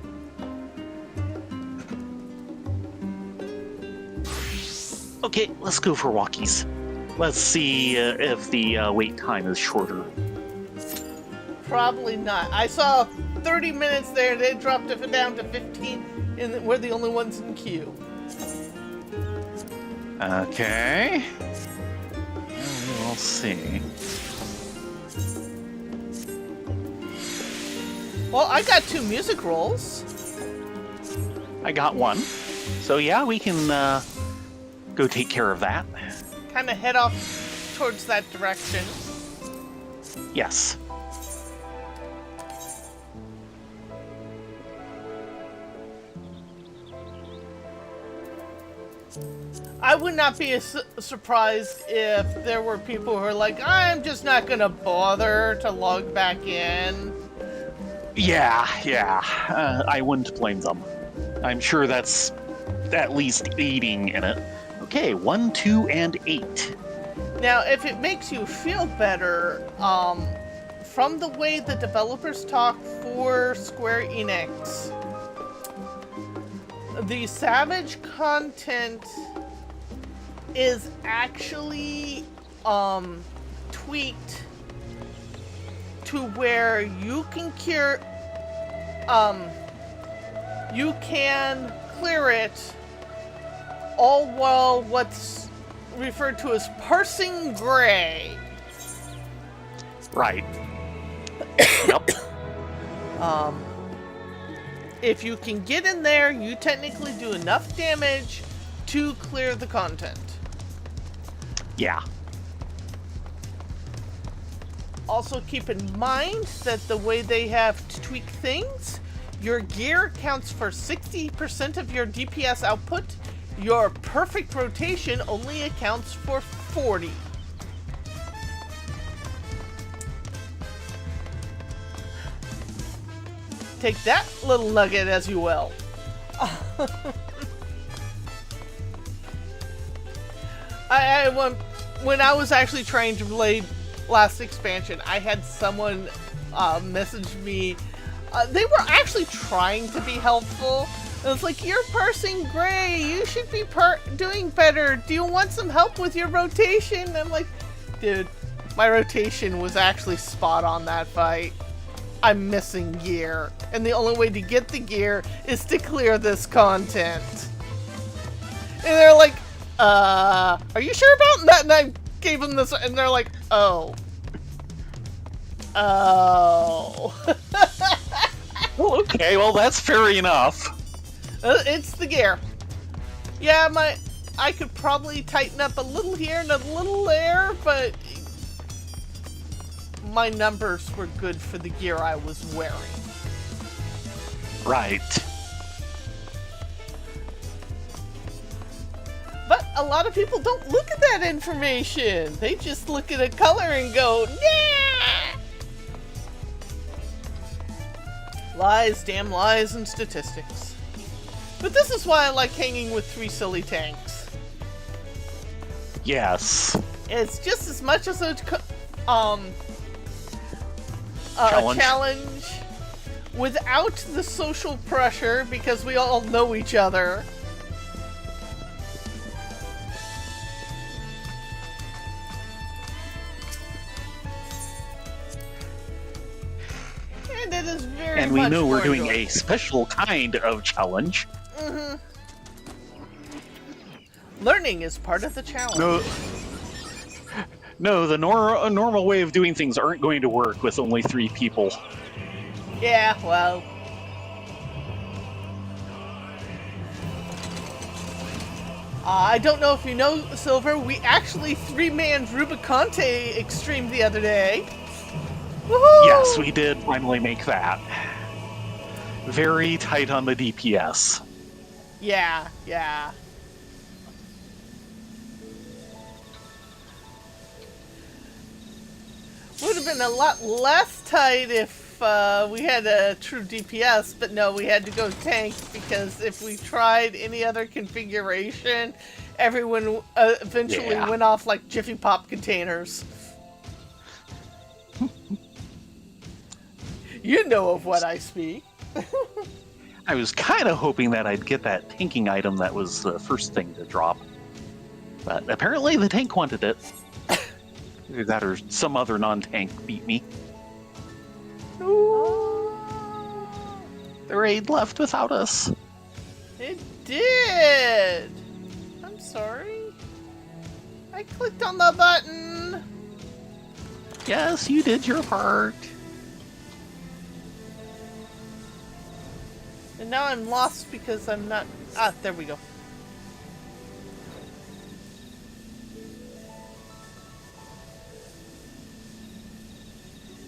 Okay, let's go for walkies. Let's see if the wait time is shorter. Probably not. I saw 30 minutes there, they dropped it down to 15, and we're the only ones in queue. Okay. We'll see. Well, I got 2 music rolls. I got one. So yeah, we can go take care of that. Kind of head off towards that direction. Yes. I would not be surprised if there were people who are like, I'm just not gonna bother to log back in. Yeah. I wouldn't blame them. I'm sure that's at least aiding in it. Okay, 1, 2, and 8. Now, if it makes you feel better, from the way the developers talk for Square Enix, the Savage content is actually tweaked to where you can clear it all while what's referred to as parsing gray. Right. Yep. If you can get in there, you technically do enough damage to clear the content. Yeah. Also keep in mind that the way they have tweaked things, your gear counts for 60% of your DPS output. Your perfect rotation only accounts for 40. Take that little nugget as you will. When I was actually trying to play last expansion, I had someone message me. They were actually trying to be helpful. It was like, "You're parsing gray. You should be doing better. Do you want some help with your rotation?" And I'm like, dude, my rotation was actually spot on that fight. I'm missing gear, and the only way to get the gear is to clear this content. And they're like, are you sure about that? And I gave them this, and they're like, oh. Well, okay, well, that's fair enough. It's the gear. Yeah, I could probably tighten up a little here and a little there, but my numbers were good for the gear I was wearing. Right. But a lot of people don't look at that information. They just look at a color and go, nah! Lies, damn lies, and statistics. But this is why I like hanging with 3 silly tanks. Yes. It's just as much as a challenge without the social pressure, because we all know each other. And it is very And we much know we're more doing enjoyable. a special kind of challenge. Mm-hmm. Learning is part of the challenge. No, the normal way of doing things aren't going to work with only 3 people. Yeah, well. I don't know if you know, Silver, we actually 3-manned Rubicante Extreme the other day. Woohoo! Yes, we did finally make that. Very tight on the DPS. Yeah, yeah. Would have been a lot less tight if we had a true DPS, but no, we had to go tank, because if we tried any other configuration, everyone eventually went off like Jiffy Pop containers. You know of what I speak. I was kind of hoping that I'd get that tanking item that was the first thing to drop. But apparently the tank wanted it. Either that or some other non-tank beat me. The raid left without us. It did! I'm sorry. I clicked on the button. Yes, you did your part. And now I'm lost because I'm not... Ah, there we go.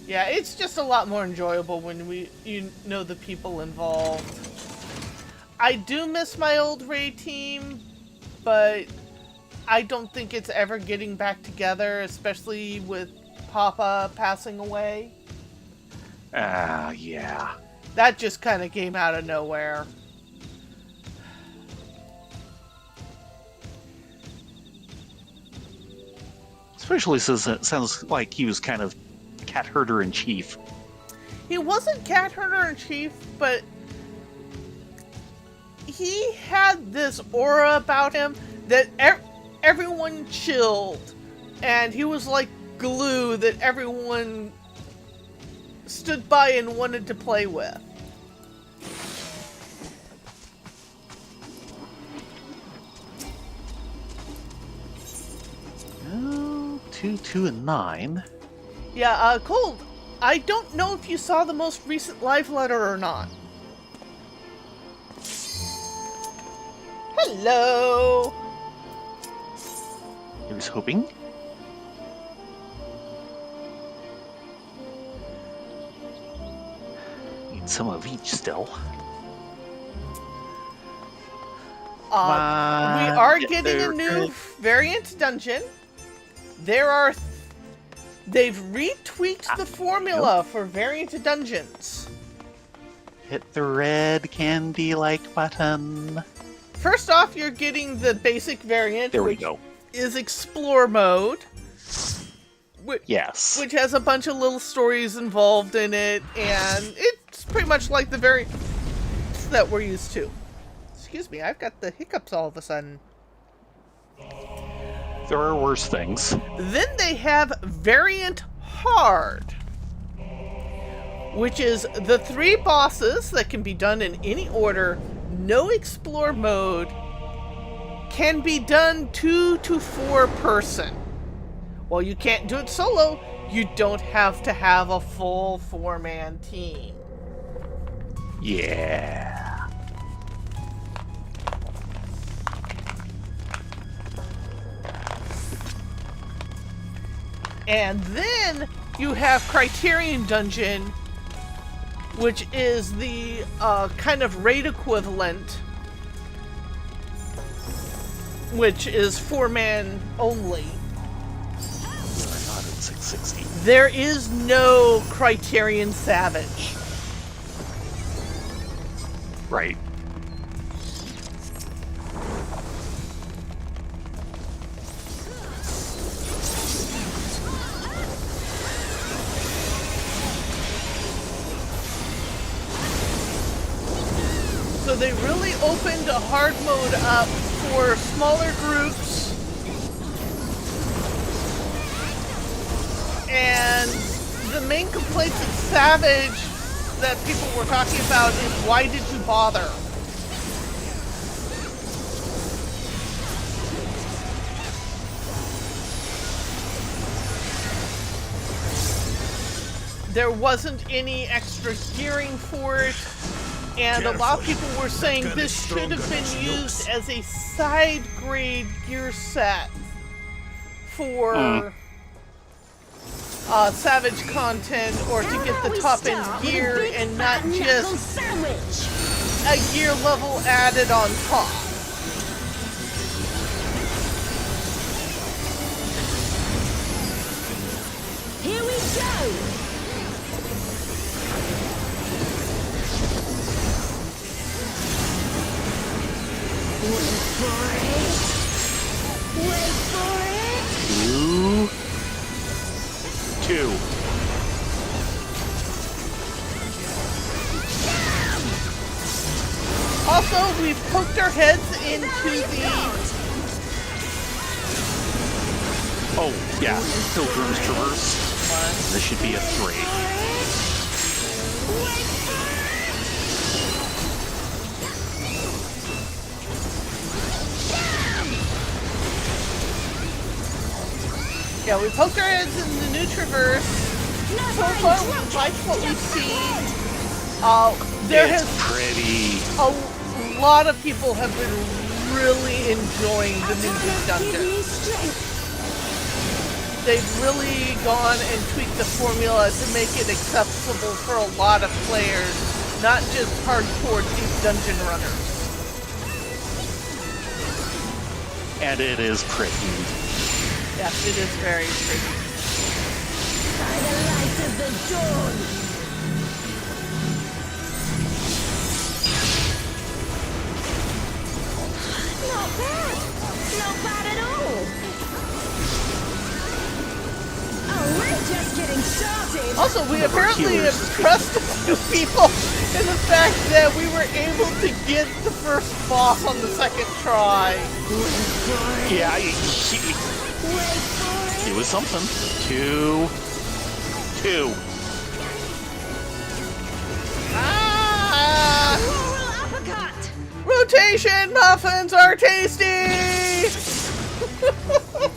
Yeah, it's just a lot more enjoyable when you know the people involved. I do miss my old raid team, but I don't think it's ever getting back together, especially with Papa passing away. Yeah. That just kind of came out of nowhere. Especially since it sounds like he was kind of cat herder in chief. He wasn't cat herder in chief, but he had this aura about him that everyone chilled, and he was like glue that everyone stood by and wanted to play with. Oh, 2, 2, and 9. Yeah, Cold, I don't know if you saw the most recent live letter or not. Hello! hoping. Need some of each still. We are getting a new variant dungeon. They've retweaked the formula for variant dungeons. Hit the red candy-like button. First off, you're getting the basic variant, There we which go. is Explore mode. Yes. Which has a bunch of little stories involved in it, and it's pretty much like the variants that we're used to. Excuse me, I've got the hiccups all of a sudden. There are worse things. Then they have Variant Hard, which is the 3 bosses that can be done in any order, no Explore mode, can be done 2 to 4 person. While you can't do it solo, you don't have to have a full 4-man team. Yeah. And then you have Criterion Dungeon, which is the kind of raid equivalent, which is 4-man only. Not at 660. There is no Criterion Savage. Right. So they really opened a hard mode up for smaller groups. And the main complaints of Savage that people were talking about is, why did you bother? There wasn't any extra gearing for it. And a lot of people were saying this should have been used as a side grade gear set for Savage content, or to get the top end gear and not just a gear level added on top. Here we go! Wait for it! Wait for it! 2. Also, we've poked our heads into the... Oh, yeah. Pilgrim's Traverse. This should be a 3. Yeah, we poked our heads in the new Traverse. So far, we like what we've seen. It's pretty. A lot of people have been really enjoying the new dungeon. They've really gone and tweaked the formula to make it accessible for a lot of players, not just hardcore deep dungeon runners. And it is pretty. Yes, it is very pretty. By the light of the dawn! Not bad! Not bad at all! Oh, we're just getting started! Also, we apparently impressed a few people in the fact that we were able to get the first boss on the second try. Yeah, Wait for it! it was something. 2. Ah! Rural uppercut! Rotation muffins are tasty!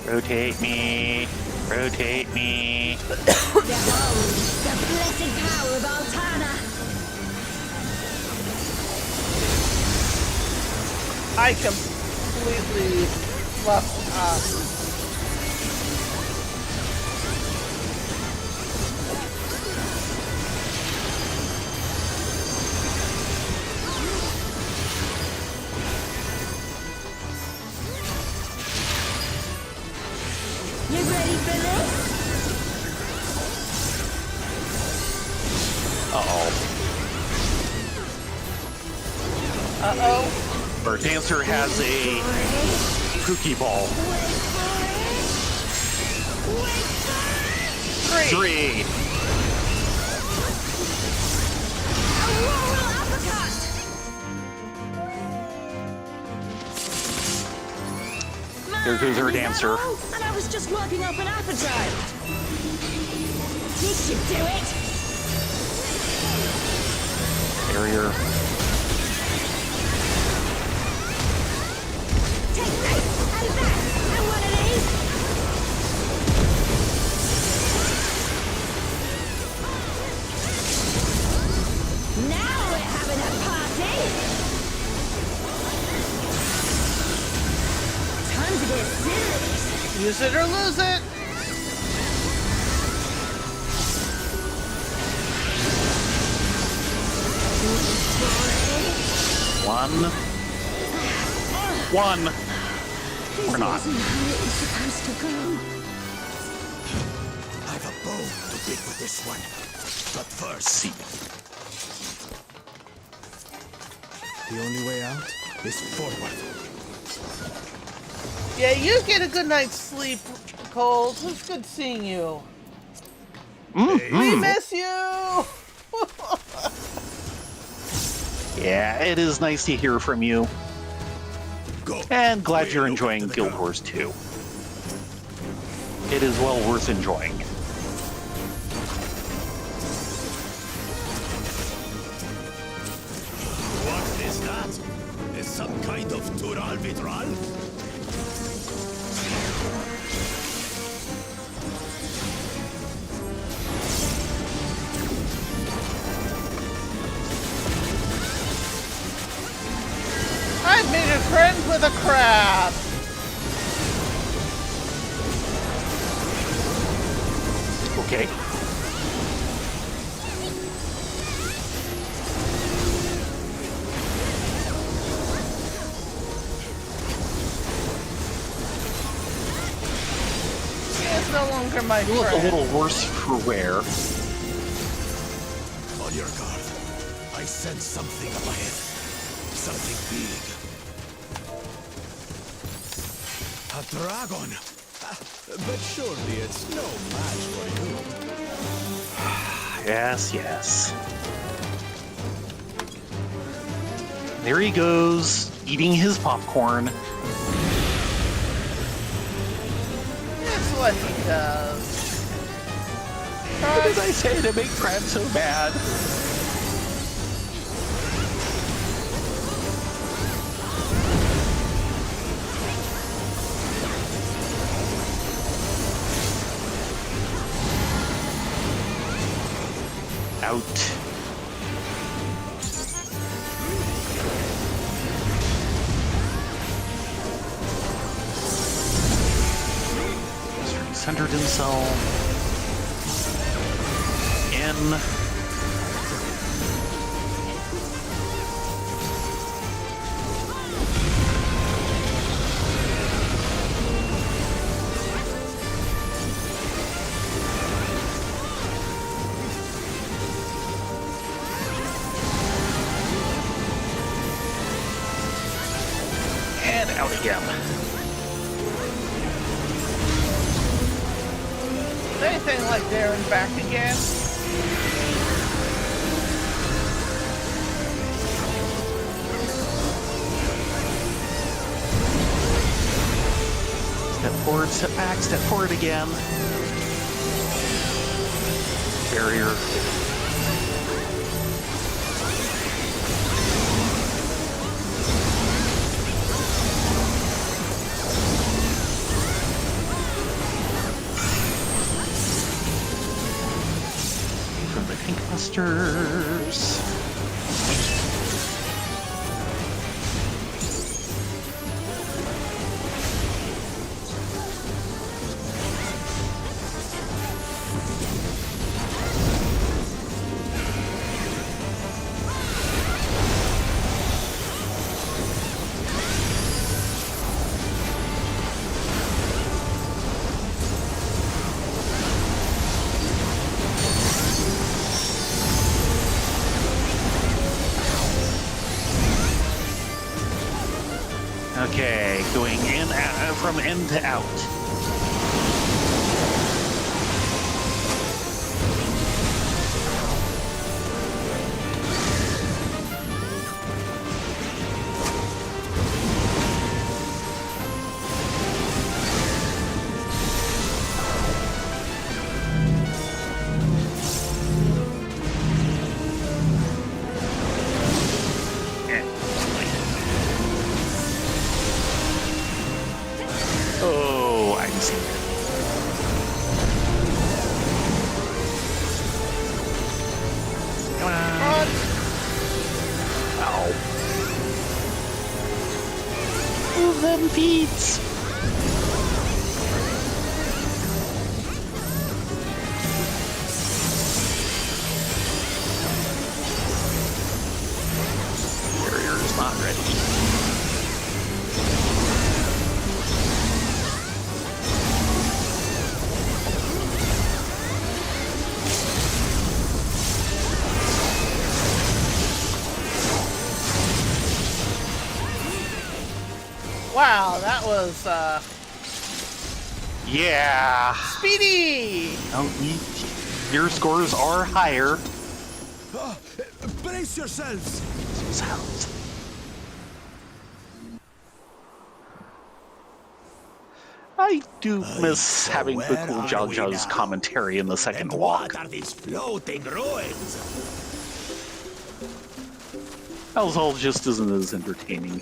Rotate me. Rotate me. Behold, the blessed power of Altana! I completely left You ready for this? Uh-oh. Uh-oh. Our dancer has a kooky ball. Three. Auroral uppercut! There goes our dancer. And I was just working up an appetite. This should do it. Barrier. Take this and that and one of these. Now we're having a party. Time to get serious. Use it or lose it. One. We're not. This isn't how it was supposed to go. I've a bone to pick with this one. But first, See. the only way out is forward. Yeah, you get a good night's sleep, Cold. It was good seeing you. We miss you! Yeah, it is nice to hear from you. Go. And glad Way you're over enjoying to the Guild ground. Wars 2. It is well worth enjoying. What is that? Is some kind of Tural Vitral? I've made a friend with a crab. Okay. He is no longer my You look a friend. little worse for wear. On your guard. I sense something up ahead. Something big. A dragon. Ah, but surely it's no match for you. Yes, yes. There he goes, eating his popcorn. That's what he does. What did I say to make Crab so bad? Out. Just centered himself. In. And out again. Anything like there and back again? Step forward, step back, step forward again. Barrier. From the Pinkbusters. from end to out. Oh, I'm seeing it. Come on. Ow. Move them feet. Barrier's not ready. Wow, that was Yeah. speedy. Oh, your scores are higher. Brace yourselves! Sounds. I do miss having the cool Jaja's commentary in the second walk. What are these floating ruins? Hell's just isn't as entertaining.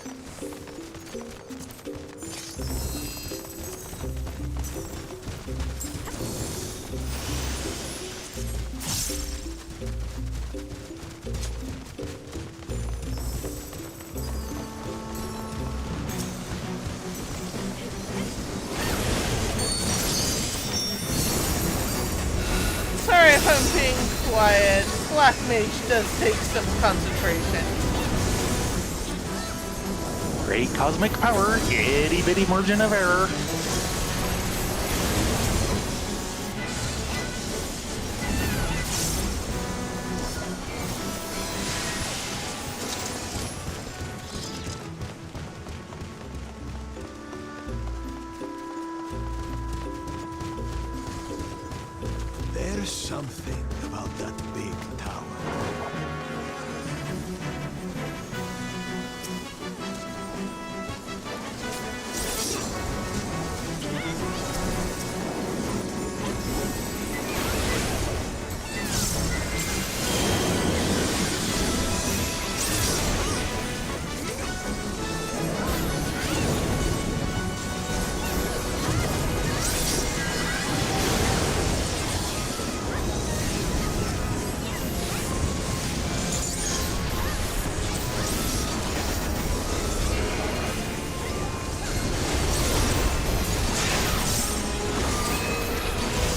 Sorry if I'm being quiet. Black Mage does take some concentration. Great cosmic power, itty bitty margin of error. There's something about that big tower.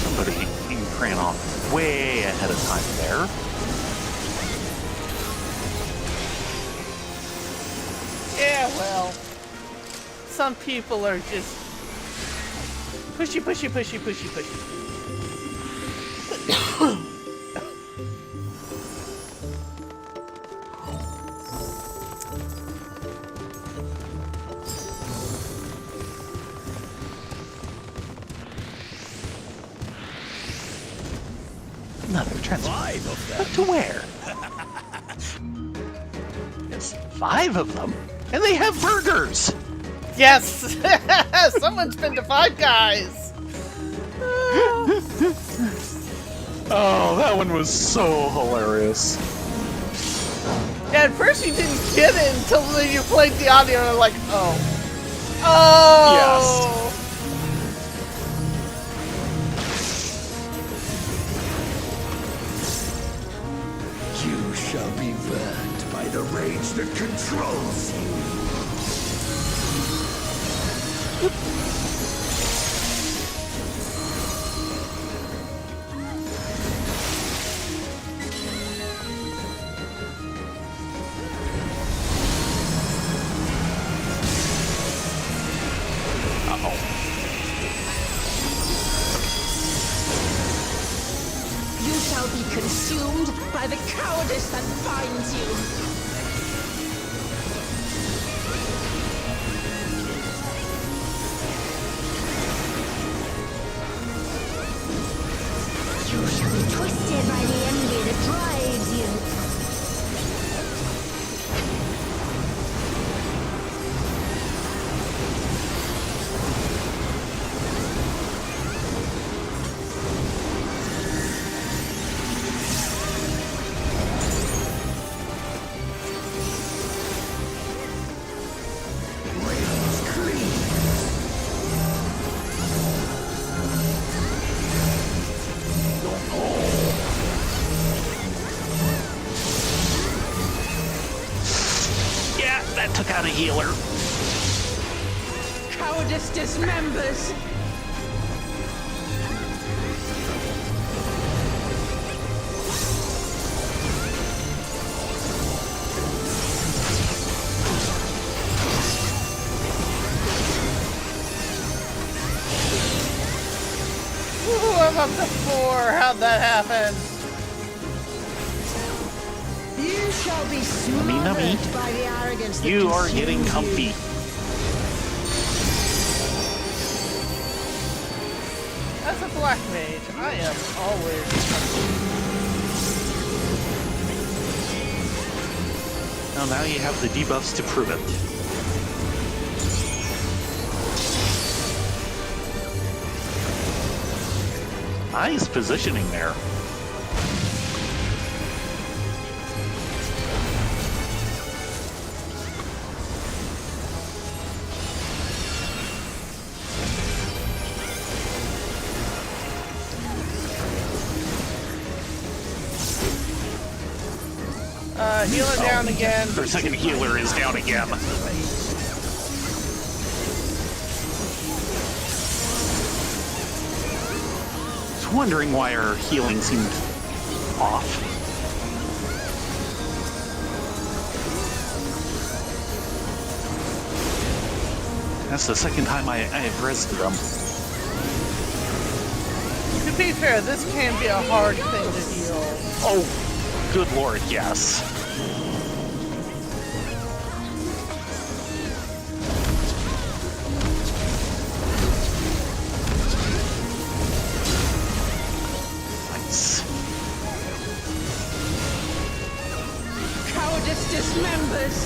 Somebody ran off way ahead of time there. Yeah, well, some people are just pushy, pushy, pushy, pushy, pushy. Another transfer. 5 of them. But to where? It's 5 of them, and they have burgers. Yes! Someone's been to Five Guys! Oh, that one was so hilarious. Yeah, at first you didn't get it until you played the audio and like, oh. Oh! You shall be burned by the rage that controls you. You shall be consumed by the cowardice that binds you. healer. Cowardice dismembers. Ooh, I'm up to 4. How'd that happen? You shall be Nummy. smothered by the arrogance that You are getting consumes comfy. you. As a black mage, I am always. Well, now you have the debuffs to prove it. Nice positioning there. Healer down again. Their second healer is down again. I was wondering why our healing seemed off. That's the second time I've rezzed them. To be fair, this can be a hard thing to heal. Oh, good lord, yes. Nice. Cowardice dismembers.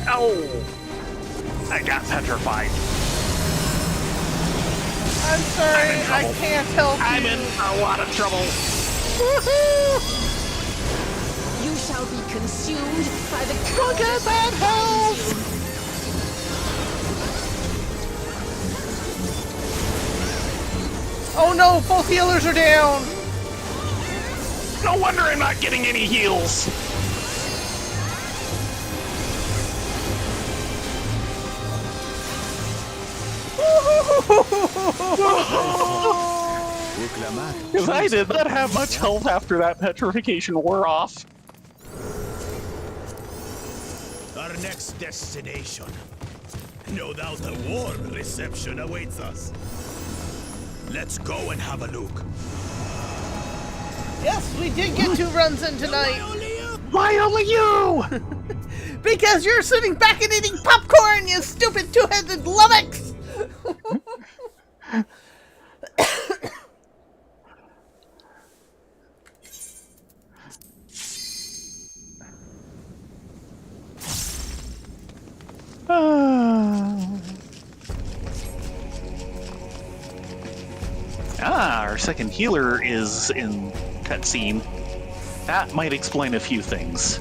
Ow! I got petrified. I'm sorry, I'm in I trouble. can't help you. I'm in a lot of trouble. Woohoo! You shall be consumed by the Look at cowardice that health! Oh no, both healers are down! No wonder I'm not getting any heals. Because I did not have much health after that petrification wore off. Our next destination. No doubt a warm reception awaits us. Let's go and have a look. Yes, we did get 2 runs in tonight. Why only you? Because you're sitting back and eating popcorn, you stupid 2-headed lummox! Our second healer is in cutscene. That might explain a few things.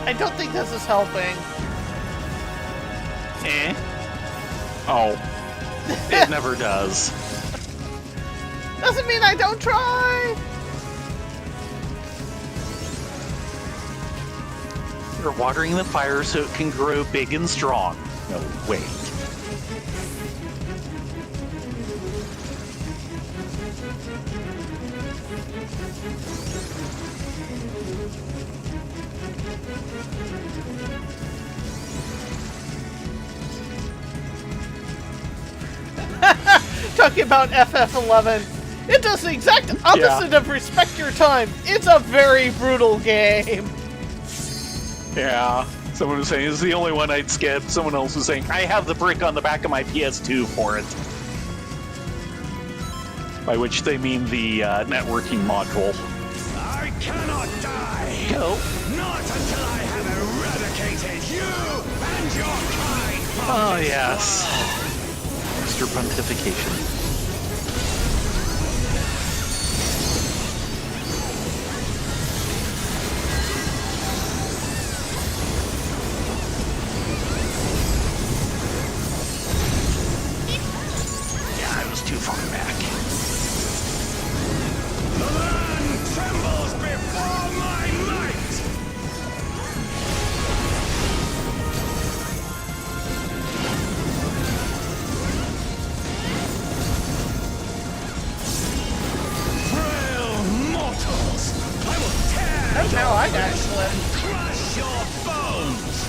I don't think this is helping. Eh? Oh. It never does. Doesn't mean I don't try! You're watering the fire so it can grow big and strong. No, wait. talking about FF11. It does the exact opposite of respect your time. It's a very brutal game. Yeah. Someone was saying it's the only one I'd skip. Someone else was saying I have the brick on the back of my PS2 for it. By which they mean the networking module. I cannot die! Go. Not until I have eradicated you and your kind from Oh, this yes. world. Mr. Pontification. Yeah, I was too far back. The land trembles before my might! Frail mortals! I will tear That's your how I got flesh split. and crush your bones!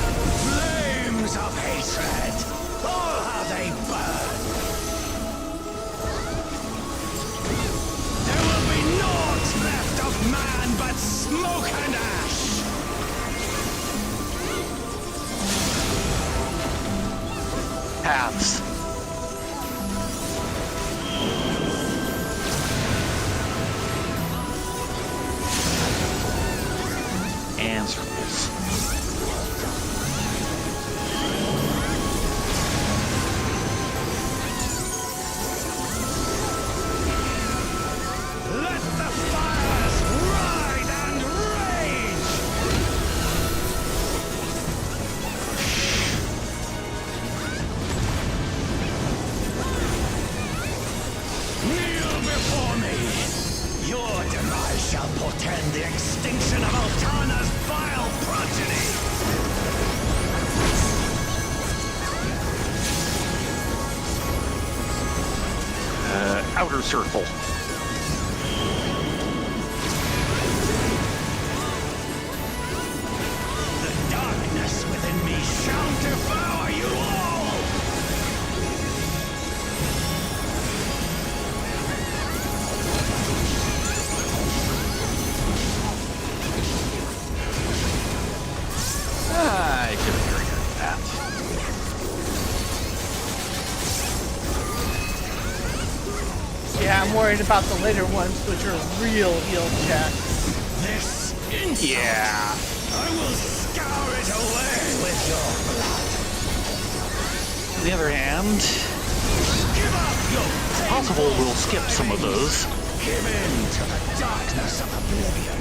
Flames of hatred! Oh, how they burn! There will be naught left of man but smoke and ash! Paths. And circles. Let the fires ride and rage! Kneel before me! Your demise shall portend the extinction of Altana's vile progeny! Outer circle. The darkness within me shall devour you all! I could have triggered that. Yeah, I'm worried about the later ones, which are real heal checks. This insult, Yeah. I will scour it away with your blood! On the other hand, Give up your it's possible we'll skip some of those. Give in to the darkness of oblivion!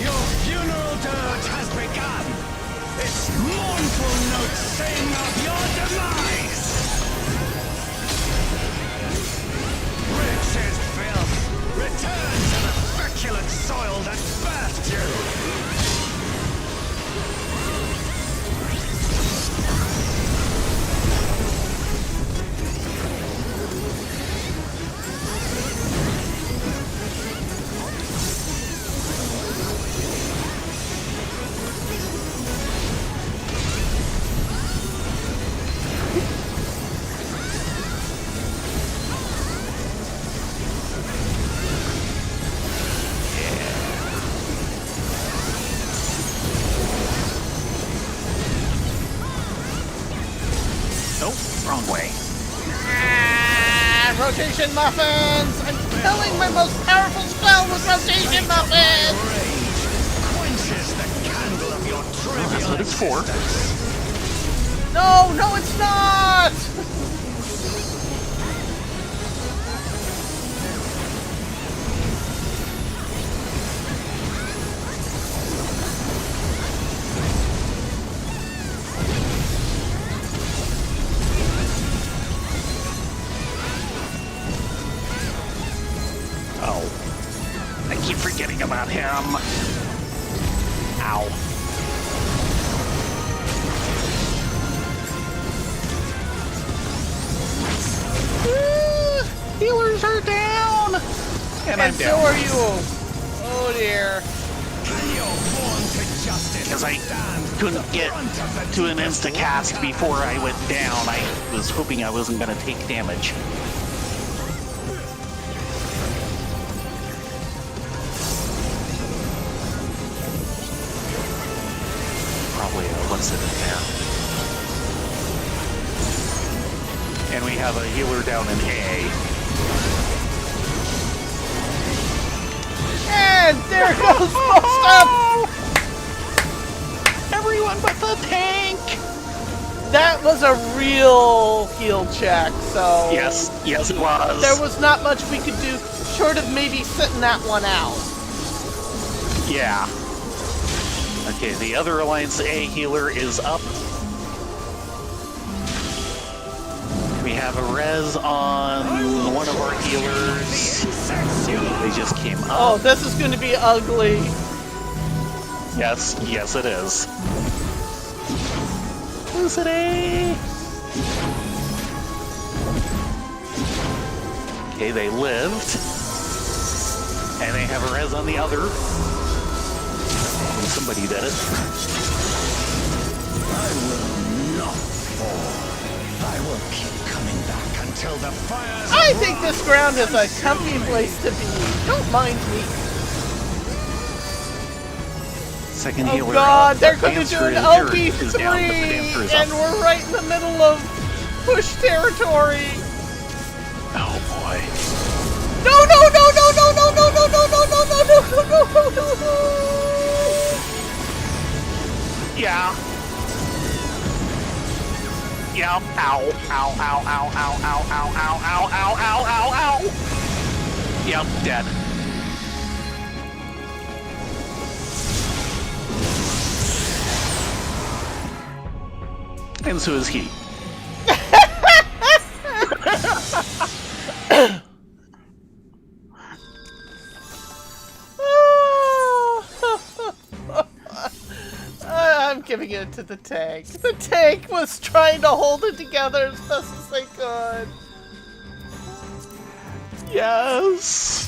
Your funeral dirge has begun! Its mournful notes sing of your demise! Rich is filth! Return to the feculent soil that birthed you! Nope, wrong way. Ah, rotation muffins! I'm killing my most powerful spell with rotation muffins! Quenches the candle of your trivial That's what it's for. existence. No, it's not! think about him. Ow. Healers are down! And I'm so down. are you. Oh dear. Because I couldn't get to an insta-cast before I went down. I was hoping I wasn't going to take damage. Probably what's it in there. And we have a healer down in A. And there goes most up! Everyone but the tank! That was a real heal check, so... Yes, yes it was. There was not much we could do short of maybe sitting that one out. Yeah. Okay, the other Alliance A healer is up. We have a res on one of our healers. They just came up. Oh, this is going to be ugly. Yes, yes it is. Who's it A? Okay, they lived. And they have a res on the other. Somebody did it. I will not fall. I will keep coming back until the fires. I think this ground is a comfy place to be. Don't mind me. Second Oh healer god, up. they're going to Dancer do an is LP3, down, but the Dancer is and up. we're right in the middle of push territory. Oh boy. No, no, no, no, no, no, no, no, no, no, no, no, no, no, no, no, no. Yeah. Yeah. Ow. Ow, ow, ow, ow, ow, ow, ow, ow, ow, ow, ow, ow. Yep, dead. And so is he. I'm giving it to the tank. The tank was trying to hold it together as best as they could. Yes.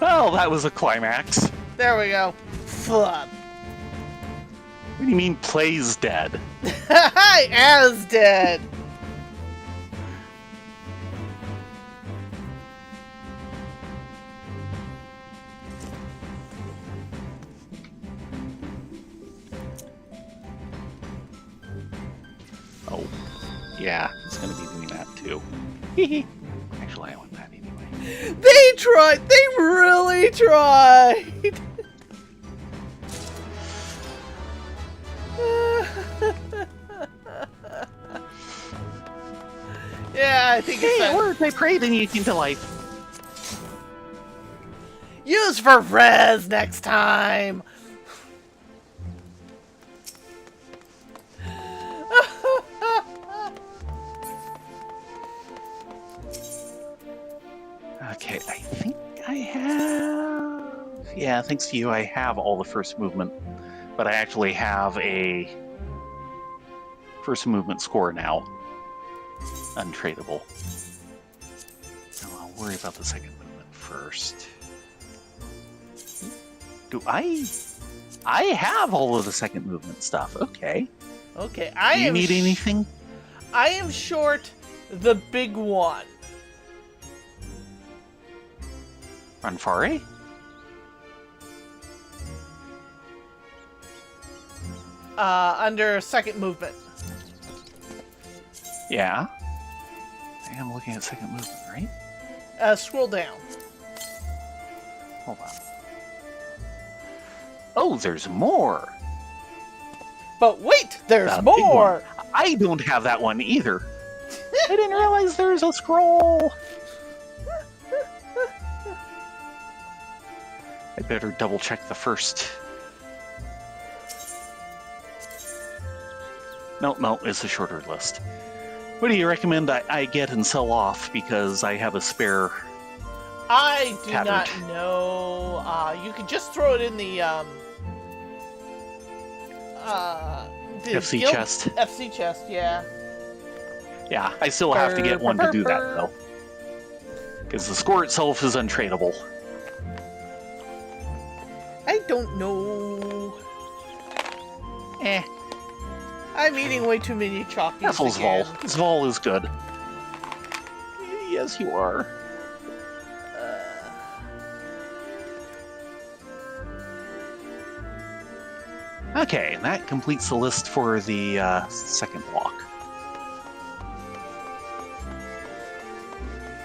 Well, that was a climax. There we go. Flub. What do you mean plays dead? As dead. Oh, yeah, it's gonna be doing that too. Actually, I want that anyway. They tried. They really tried. Yeah, I think it's Hey, it that. worked! I prayed and you came to life. Use for res next time. Okay, I think I have... Yeah, thanks to you, I have all the first movement. But I actually have a first movement score now. Untradeable. So I'll worry about the second movement first. Do I have all of the second movement stuff. Okay. Okay, Do you need anything? I am short the big one. Ranfare? Under second movement. Yeah. I am looking at second movement, right? Scroll down. Hold on. Oh, there's more. But wait, there's The big more. one. I don't have that one either. I didn't realize there's a scroll. better double check the first. No, it's a shorter list. What do you recommend I get and sell off because I have a spare? I do Tattered. not know. You could just throw it in the FC guild- chest. FC chest, yeah. Yeah, I still have to get one to do that though, because the score itself is untradeable. I don't know. Eh. I'm eating way too many chockies Ethel's again. Vol. Vol is good. Yes, you are. Okay, and that completes the list for the second block.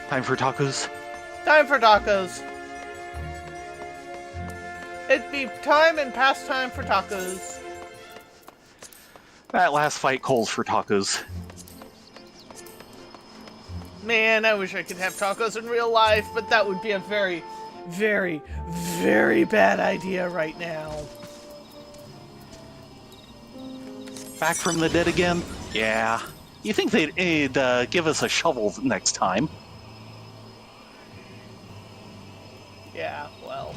Time for tacos? Time for tacos. It'd be time and past time for tacos. That last fight calls for tacos. Man, I wish I could have tacos in real life, but that would be a very, very, very bad idea right now. Back from the dead again? Yeah. You think they'd give us a shovel next time? Yeah, well.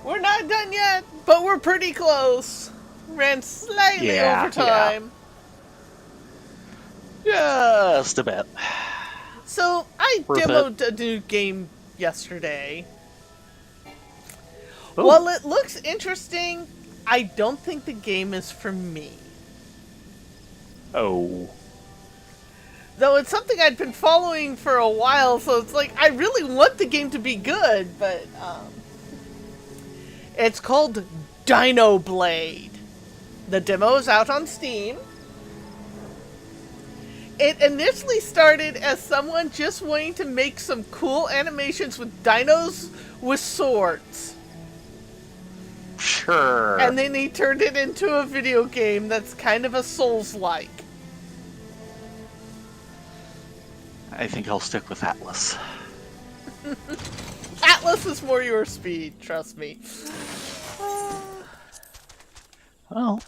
We're not done yet, but we're pretty close. Ran slightly Yeah, over time. Just a bit. So, I Worth demoed a new game yesterday. Ooh. While it looks interesting, I don't think the game is for me. Oh. Though it's something I'd been following for a while, so it's like, I really want the game to be good, but, it's called Dino Blade. The demo is out on Steam. It initially started as someone just wanting to make some cool animations with dinos with swords. Sure. And then he turned it into a video game that's kind of a Souls-like. I think I'll stick with Atlas. Atlas is more your speed, trust me. Well,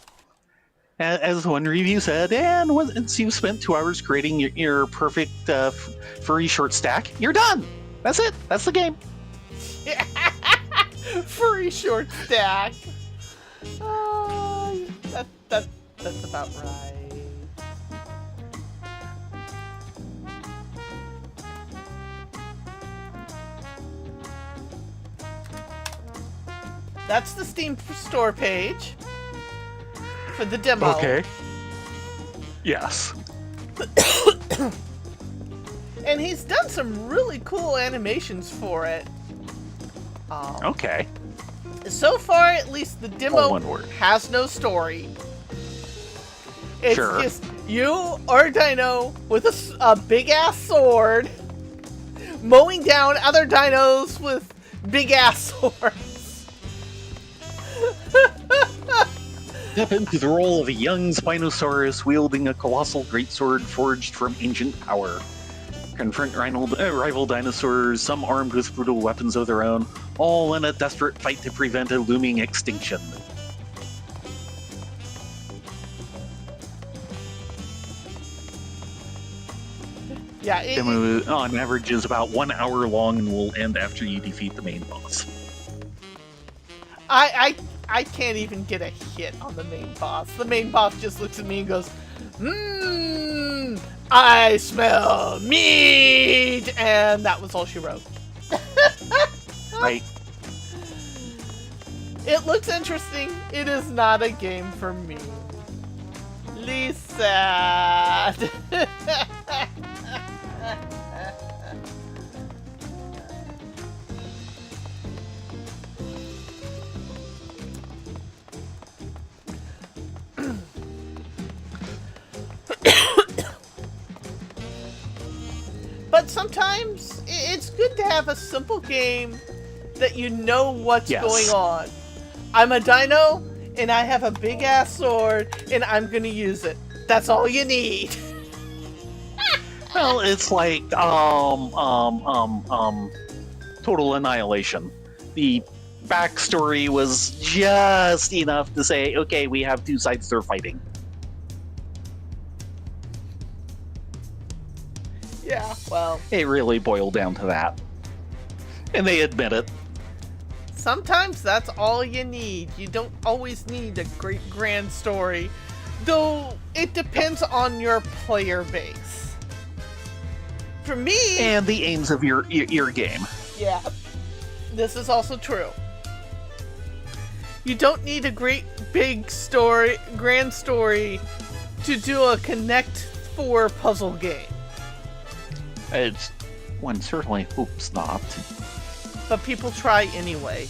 as one review said, and once you've spent 2 hours creating your perfect furry short stack, you're done. That's it. That's the game. Furry short stack. That's about right. That's the Steam store page for the demo. Okay. Yes. And he's done some really cool animations for it. Okay. So far, at least the All demo one word. has no story. It's Sure. just you or Dino with a big-ass sword mowing down other dinos with big-ass swords. Step into the role of a young Spinosaurus wielding a colossal greatsword forged from ancient power. Confront rival dinosaurs, some armed with brutal weapons of their own, all in a desperate fight to prevent a looming extinction. Yeah, Demo on average is about 1 hour long and will end after you defeat the main boss. I can't even get a hit on the main boss. The main boss just looks at me and goes, I smell meat! And that was all she wrote. Right. It looks interesting. It is not a game for me. Lisa. have a simple game that you know what's Yes. going on. I'm a dino, and I have a big ass sword, and I'm gonna use it. That's all you need. Well, it's like Total Annihilation. The backstory was just enough to say, okay, we have two sides that are fighting. Yeah, well, It really boiled down to that. And they admit it. sometimes that's all you need. You don't always need a great grand story, though it depends on your player base. For me, And the aims of your game. yeah, this is also true. You don't need a great big story, grand story, to do a Connect 4 puzzle game. It's one certainly hopes not. But people try anyway.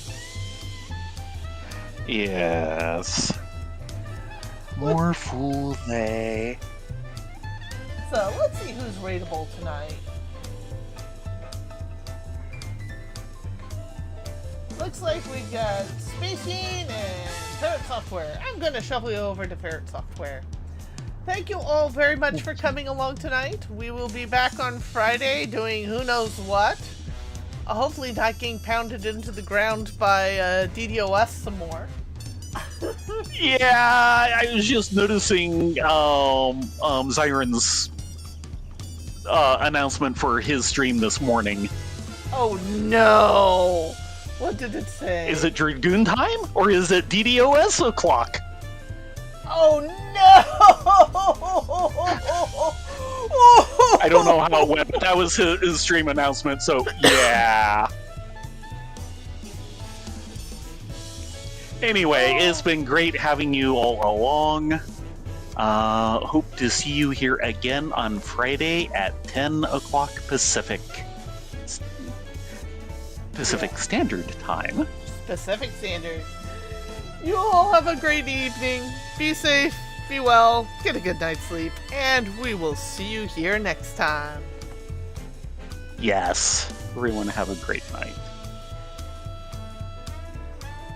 Yes. More fool they. So let's see who's rateable tonight. Looks like we got Spacing and Ferret Software. I'm gonna shuffle you over to Ferret Software. Thank you all very much for coming along tonight. We will be back on Friday doing who knows what. Hopefully not getting pounded into the ground by DDoS some more. Yeah, I was just noticing Zyron's announcement for his stream this morning. Oh no! What did it say? Is it Dragoon time or is it DDoS o'clock? Oh no! I don't know how it went, but that was his stream announcement, so yeah. Anyway, it's been great having you all along. Hope to see you here again on Friday at 10 o'clock Pacific Standard Time. Pacific Standard. You all have a great evening. Be safe, be well, get a good night's sleep, and we will see you here next time. Yes, everyone have a great night.